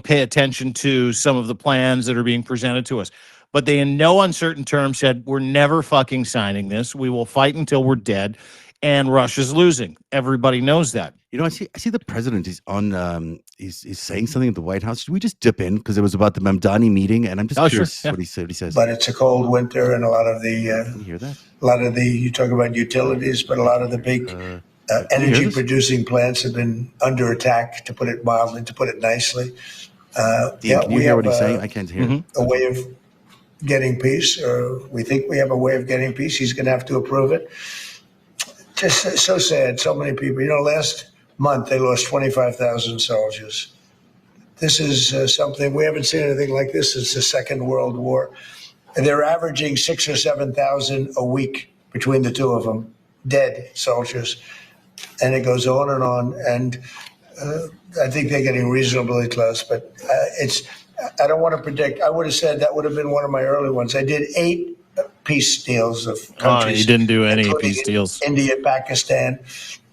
pay attention to some of the plans that are being presented to us. But they, in no uncertain terms, said we're never fucking signing this. We will fight until we're dead, and Russia's losing. Everybody knows that. I see the president is on. He's saying something at the White House. Should we just dip in because it was about the Mamdani meeting, and I'm just curious what he said. What he says. But it's a cold winter, and a lot of the Can you hear that? you talk about utilities, but a lot of the big energy producing plants have been under attack. To put it mildly, to put it nicely. Can you hear what he's saying? I can't hear. A way of getting peace, or we think we have a way of getting peace. He's going to have to approve it. Just so sad. So many people. Last month they lost 25,000 soldiers. This is something we haven't seen anything like this since the Second World War. And they're averaging 6,000 or 7,000 a week between the two of them, dead soldiers. And it goes on and on. And I think they're getting reasonably close. But I don't want to predict. I would have said that would have been one of my early ones. I did 8 peace deals of countries. You didn't do any peace deals. India, Pakistan.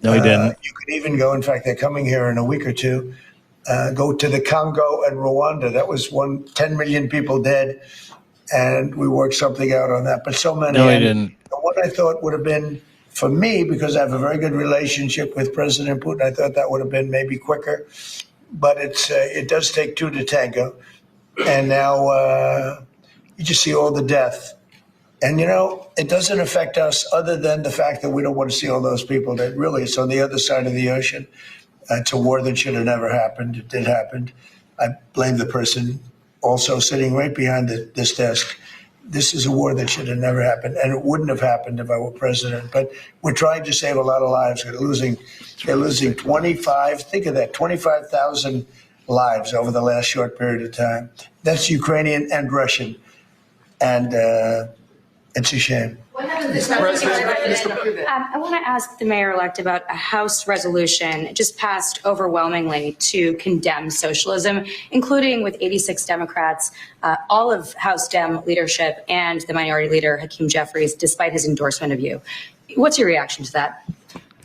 No, he didn't. You could even go, in fact, they're coming here in a week or two, go to the Congo and Rwanda. That was 10 million people dead, and we worked something out on that. But so many. No, he didn't. What I thought would have been, for me, because I have a very good relationship with President Putin, I thought that would have been maybe quicker. But it does take 2 to tango. And now you just see all the death. And, it doesn't affect us other than the fact that we don't want to see all those people that really, it's on the other side of the ocean. It's a war that should have never happened. It did happen. I blame the person also sitting right behind this desk. This is a war that should have never happened, and it wouldn't have happened if I were president. But we're trying to save a lot of lives. They're losing 25, think of that, 25,000 lives over the last short period of time. That's Ukrainian and Russian. And it's a shame. I want to ask the mayor-elect about a House resolution just passed overwhelmingly to condemn socialism, including with 86 Democrats, all of House Dem leadership, and the minority leader, Hakeem Jeffries, despite his endorsement of you. What's your reaction to that?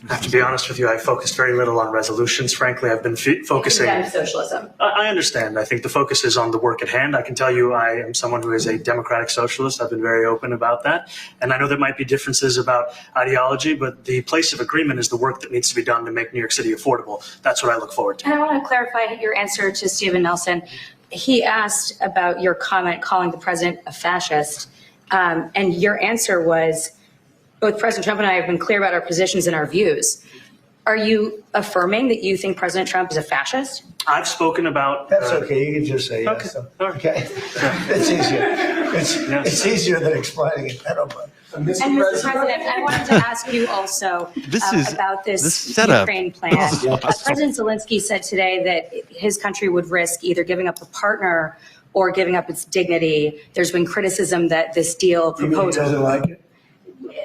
I have to be honest with you, I focused very little on resolutions. Frankly, I've been focusing on socialism. I understand. I think the focus is on the work at hand. I can tell you I am someone who is a democratic socialist. I've been very open about that. And I know there might be differences about ideology, but the place of agreement is the work that needs to be done to make New York City affordable. That's what I look forward to. And I want to clarify your answer to Stephen Nelson. He asked about your comment calling the president a fascist. And your answer was, both President Trump and I have been clear about our positions and our views. Are you affirming that you think President Trump is a fascist? I've spoken about. That's okay. You can just say yes. Okay. It's easier. It's easier than explaining it. I don't mind. And Mr. President, I wanted to ask you also about this Ukraine plan. President Zelensky said today that his country would risk either giving up a partner or giving up its dignity. There's been criticism that this deal proposal. He doesn't like it?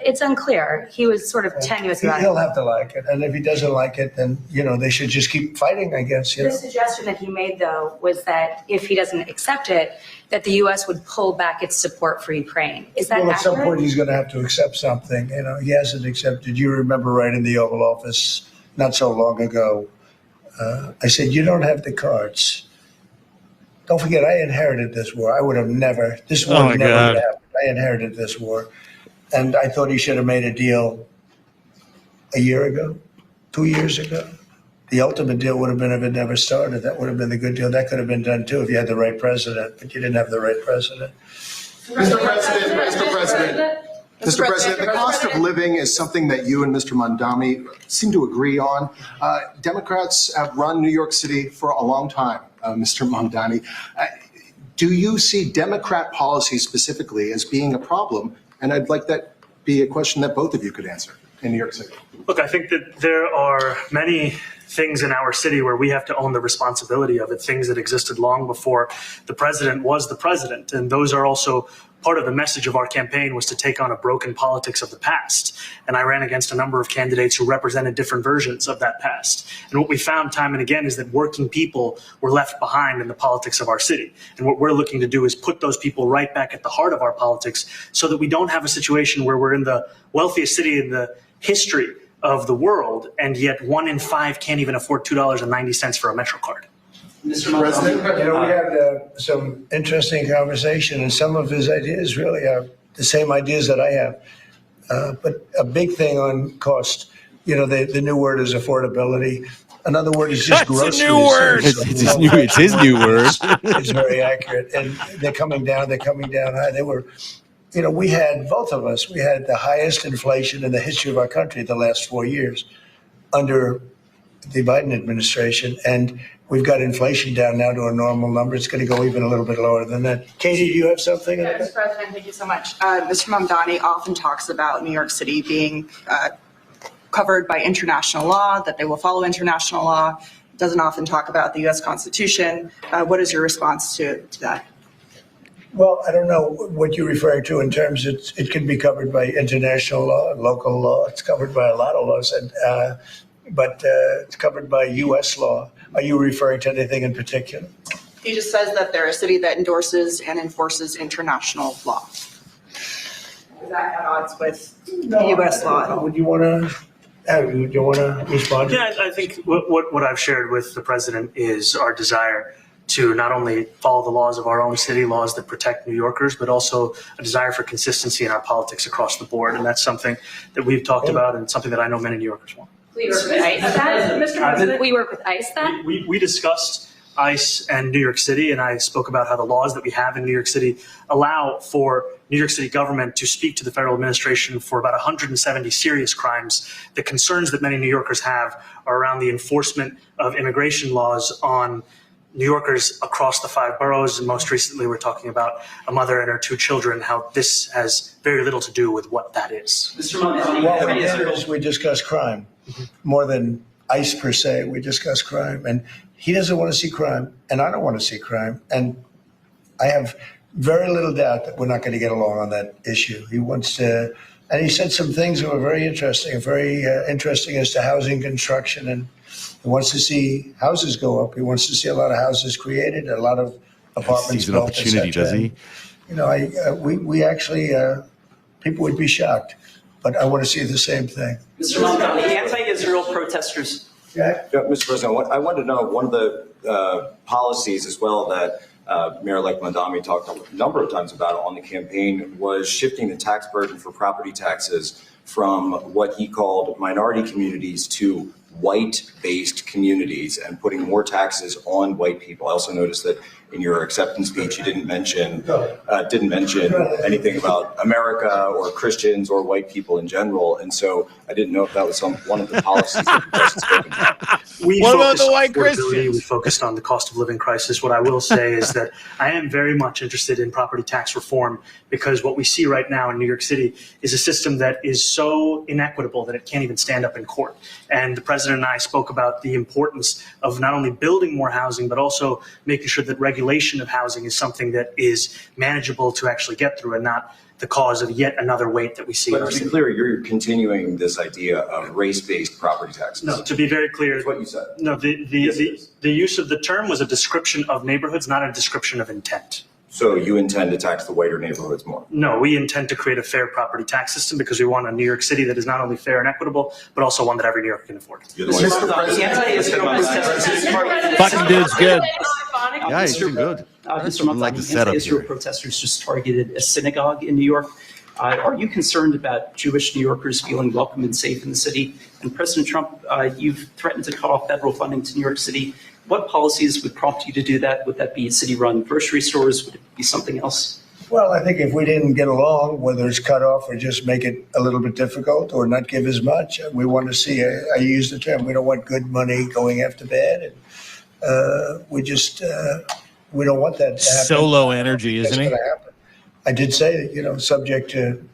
It's unclear. He was sort of tenuous about it. He'll have to like it. And if he doesn't like it, then, they should just keep fighting, I guess. The suggestion that he made, though, was that if he doesn't accept it, that the U.S. would pull back its support for Ukraine. Is that accurate? At some point, he's going to have to accept something. He hasn't accepted. You remember right in the Oval Office not so long ago, I said, you don't have the cards. Don't forget, I inherited this war. I would have never, this war never would have happened. I inherited this war. And I thought he should have made a deal a year ago, 2 years ago. The ultimate deal would have been if it never started. That would have been the good deal. That could have been done too if you had the right president, but you didn't have the right president. Mr. President, the cost of living is something that you and Mr. Mamdani seem to agree on. Democrats have run New York City for a long time, Mr. Mamdani. Do you see Democrat policy specifically as being a problem? And I'd like that be a question that both of you could answer in New York City. Look, I think that there are many things in our city where we have to own the responsibility of it, things that existed long before the president was the president. And those are also part of the message of our campaign, was to take on a broken politics of the past. And I ran against a number of candidates who represented different versions of that past. And what we found time and again is that working people were left behind in the politics of our city. And what we're looking to do is put those people right back at the heart of our politics so that we don't have a situation where we're in the wealthiest city in the history of the world, and yet 1 in 5 can't even afford $2.90 for a Metro card. Mr. President, we had some interesting conversation, and some of his ideas really are the same ideas that I have. But a big thing on cost, the new word is affordability. Another word is just groceries. That's a new word. It's his new word. It's very accurate. And they're coming down high. They were, we had, both of us, we had the highest inflation in the history of our country the last 4 years under the Biden administration. And we've got inflation down now to a normal number. It's going to go even a little bit lower than that. Katie, do you have something? Mr. President, thank you so much. Mr. Mamdani often talks about New York City being covered by international law, that they will follow international law. Doesn't often talk about the U.S. Constitution. What is your response to that? Well, I don't know what you're referring to in terms it can be covered by international law, local law. It's covered by a lot of laws, but it's covered by U.S. law. Are you referring to anything in particular? He just says that they're a city that endorses and enforces international law. Is that at odds with U.S. law? Would you want to respond? Yeah, I think what I've shared with the president is our desire to not only follow the laws of our own city, laws that protect New Yorkers, but also a desire for consistency in our politics across the board. And that's something that we've talked about and something that I know many New Yorkers want. We work with ICE then? Mr. President, we work with ICE then? We discussed ICE and New York City, and I spoke about how the laws that we have in New York City allow for New York City government to speak to the federal administration for about 170 serious crimes. The concerns that many New Yorkers have are around the enforcement of immigration laws on New Yorkers across the 5 boroughs, and most recently we're talking about a mother and her 2 children, how this has very little to do with what that is. Mr. Mamdani, we discuss crime more than ICE per se. We discuss crime, and he doesn't want to see crime, and I don't want to see crime. And I have very little doubt that we're not going to get along on that issue. He wants to, and he said some things that were very interesting as to housing construction, and he wants to see houses go up. He wants to see a lot of houses created, a lot of apartments built. Sees an opportunity, does he? We actually, people would be shocked, but I want to see the same thing. Mr. Mamdani, the anti-Israel protesters. Yeah, Mr. President, I wanted to know one of the policies as well that Mayor-elect Mamdani talked a number of times about on the campaign was shifting the tax burden for property taxes from what he called minority communities to white-based communities and putting more taxes on white people. I also noticed that in your acceptance speech, you didn't mention anything about America or Christians or white people in general. And so I didn't know if that was one of the policies that you guys had spoken about. What about the white We Christians? focused on the cost of living crisis. What I will say is that I am very much interested in property tax reform, because what we see right now in New York City is a system that is so inequitable that it can't even stand up in court. And the president and I spoke about the importance of not only building more housing, but also making sure that regulation of housing is something that is manageable to actually get through, and not the cause of yet another weight that we see in But our to be city. clear, you're continuing this idea of race-based property taxes. No, to be very clear, That's what you said. no, Yes, it is. the use of the term was a description of neighborhoods, not a description of intent. So you intend to tax the whiter neighborhoods more? No, we intend to create a fair property tax system because we want a New York City that is not only fair and equitable, but also one that every New Yorker can afford. You're the one who said that. The anti-Israel protesters targeted Fucking dude's good. Yeah, he's doing good. Mr. Mamdani, like the setup anti-Israel here. protesters just targeted a synagogue in New York. Are you concerned about Jewish New Yorkers feeling welcome and safe in the city? And President Trump, you've threatened to cut off federal funding to New York City. What policies would prompt you to do that? Would that be city-run grocery stores? Would it be something else? Well, I think if we didn't get along, whether it's cut off or just make it a little bit difficult or not give as much, we want to see, I use the term, we don't want good money going after bad. And we don't want that to happen. So low energy, isn't he? That's gonna happen. I did say that, subject to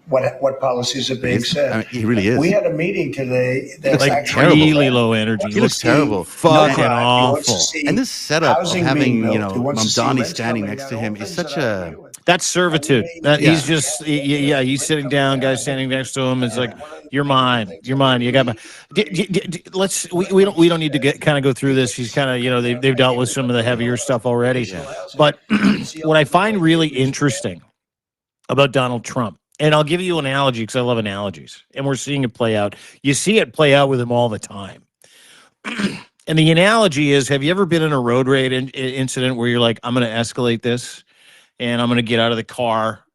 what policies are being set. I mean, he really is. We had a meeting today that's Like actually really low energy. He looks terrible. Fucking He wants to awful. see And this setup of housing having, being built. He wants to see Mamdani rents standing coming next down, to him all is things such that I a. agree with. That's servitude. Yeah. He's just, he's sitting down, guys standing next to him. It's like, you're mine. You're mine. You got my. We don't need to kind of go through this. He's kind of, they've dealt with some of the heavier stuff already. But what I find really interesting about Donald Trump, and I'll give you an analogy because I love analogies, and we're seeing it play out. You see it play out with him all the time. And the analogy is, have you ever been in a road rage incident where you're like, I'm going to escalate this, and I'm going to get out of the car,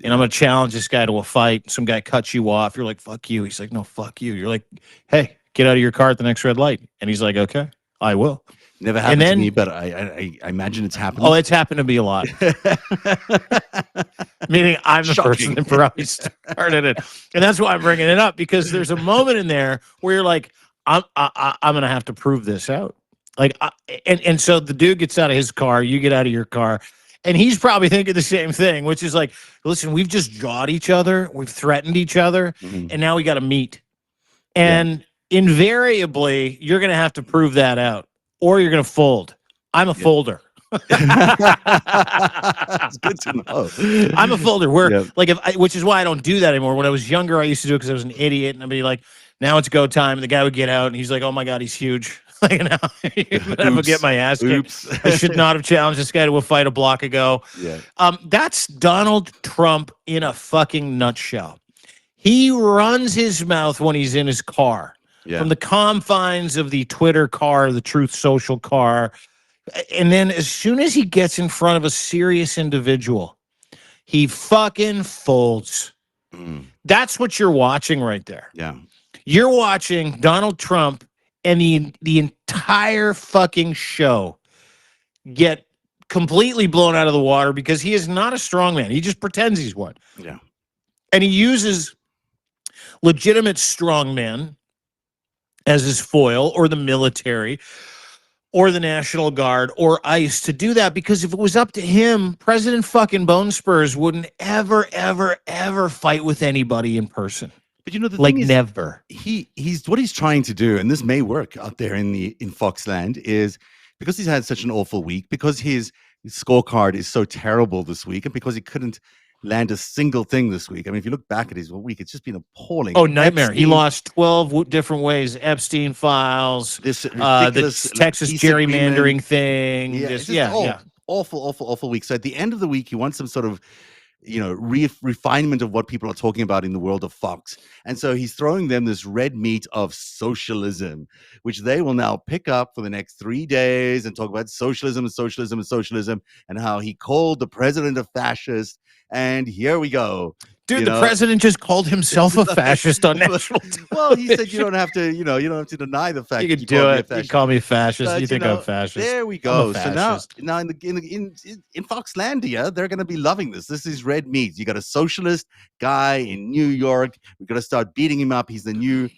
and I'm going to challenge this guy to a fight. Some guy cuts you off. You're like, fuck you. He's like, no, fuck you. You're like, hey, get out of your car at the next red light. And he's like, okay, I will. Never happened then- to me, but I imagine it's happening. Oh, it's happened to me a lot. Meaning I'm the person that probably started it. And that's why I'm bringing it up, because there's a moment in there where you're like, I'm going to have to prove this out. And so the dude gets out of his car, you get out of your car, and he's probably thinking the same thing, which is like, listen, we've just jawed each other, we've threatened each other, and now we got to meet. And invariably, you're going to have to prove that out, or you're going to fold. I'm a folder. It's good to know. I'm a folder. Which is why I don't do that anymore. When I was younger, I used to do it because I was an idiot, and I'd be like, now it's go time. And the guy would get out, and he's like, oh my God, he's huge. Now I would get my ass kicked. I should not have challenged this guy to a fight a block ago. Yeah. That's Donald Trump in a fucking nutshell. He runs his mouth when he's in his car. Yeah. From the confines of the Twitter car, the Truth Social car. And then as soon as he gets in front of a serious individual, he fucking folds. That's what you're watching right there. Yeah. You're watching Donald Trump and the entire fucking show get completely blown out of the water because he is not a strong man. He just pretends he's one. Yeah. And he uses legitimate strong men as his foil, or the military, or the National Guard, or ICE to do that, because if it was up to him, President fucking Bone Spurs wouldn't ever fight with anybody in person. But the Like, thing is, never. he's what he's trying to do, and this may work out there in Foxland, is because he's had such an awful week, because his scorecard is so terrible this week, and because he couldn't land a single thing this week. I mean, if you look back at his week, it's just been appalling. Oh, nightmare. He Epstein, lost 12 different ways. Epstein files, this the ridiculous Texas peace gerrymandering agreement. thing. Yeah, it's just awful week. So at the end of the week, he wants some sort of refinement of what people are talking about in the world of Fox. And so he's throwing them this red meat of socialism, which they will now pick up for the next 3 days and talk about socialism and how he called the president a fascist. And here we go. Dude, You the know? president just called himself a fascist on national television. Well, he said you don't have to, you don't have to deny the fact You that can you do called me a it. You can fascist. call me a fascist. But, You think I'm fascist? There we I'm a go. So now, fascist. in Foxlandia, they're going to be loving this. This is red meat. You got a socialist guy in New York. We're going to start beating him up. He's the new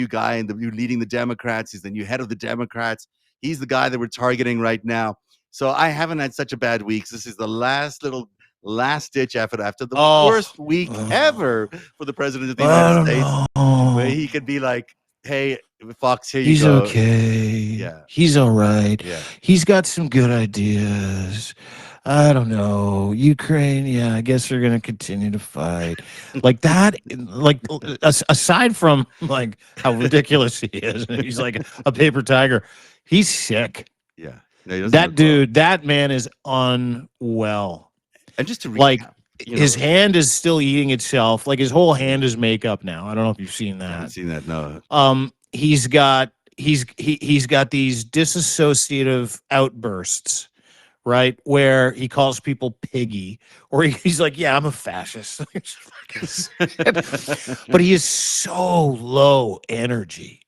guy and leading the Democrats. He's the new head of the Democrats. He's the guy that we're targeting right now. So I haven't had such a bad week. This is the last ditch effort after the worst week ever for the president of the United States, where he could be like, "Hey, Fox, here you He's go." okay. Yeah. He's all right. Yeah. He's got some good ideas. I don't know. Ukraine, yeah, I guess they're going to continue to fight. Like that, like aside from like how ridiculous he is, and he's like a paper tiger, he's sick. Yeah. No, he doesn't That look well. dude, that man is unwell. And just to recap, Like his hand is still eating itself. Like his whole hand is makeup now. I don't know if you've seen I haven't that. seen that. No. He's got these disassociative outbursts, right? Where he calls people piggy, or he's like, "Yeah, I'm a fascist." But he is so low energy.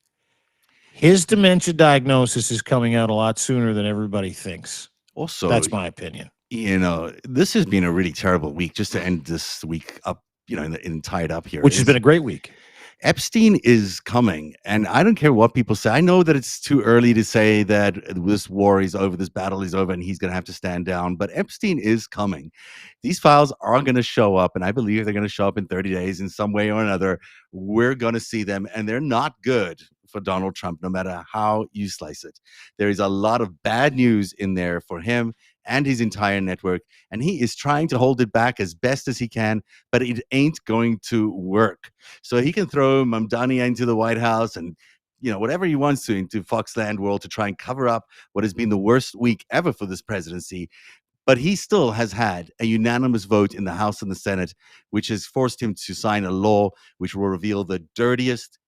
His dementia diagnosis is coming out a lot sooner than everybody thinks. Also, That's my opinion. This has been a really terrible week. Just to end this week up, and tie it up here, Which has been a great week. Epstein is coming, and I don't care what people say. I know that it's too early to say that this war is over, this battle is over, and he's going to have to stand down. But Epstein is coming. These files are going to show up, and I believe they're going to show up in 30 days in some way or another. We're going to see them, and they're not good for Donald Trump, no matter how you slice it. There is a lot of bad news in there for him and his entire network, and he is trying to hold it back as best as he can, but it ain't going to work. So he can throw Mamdani into the White House and whatever he wants to into Foxland world to try and cover up what has been the worst week ever for this presidency. But he still has had a unanimous vote in the House and the Senate, which has forced him to sign a law which will reveal the dirtiest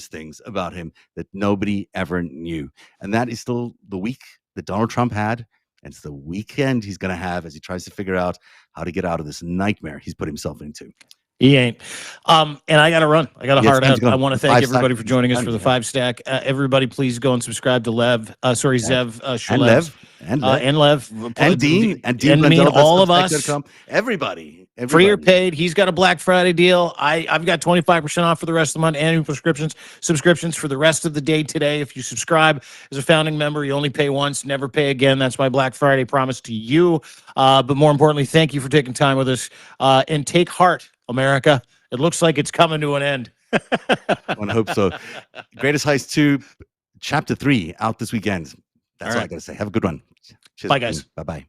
things about him that nobody ever knew. And that is still the week that Donald Trump had. And it's the weekend he's going to have as he tries to figure out how to get out of this nightmare he's put himself into. He ain't. And I got to run. I got a hard out. go. I want to thank everybody FiveStack. for joining us for the FiveStack. Everybody, please go and subscribe to Zev And Lev. and Lev. And Dean. And me, all of us. Everybody. Free or paid. He's got a Black Friday deal. I've got 25% off for the rest of the month. Annual subscriptions for the rest of the day today. If you subscribe as a founding member, you only pay once, never pay again. That's my Black Friday promise to you. But more importantly, thank you for taking time with us. And take heart, America. It looks like it's coming to an end. I hope so. Greatest Heist 2, Chapter 3, out this weekend. That's all I got to say. Have a good one. Cheers. Bye, guys. Bye-bye.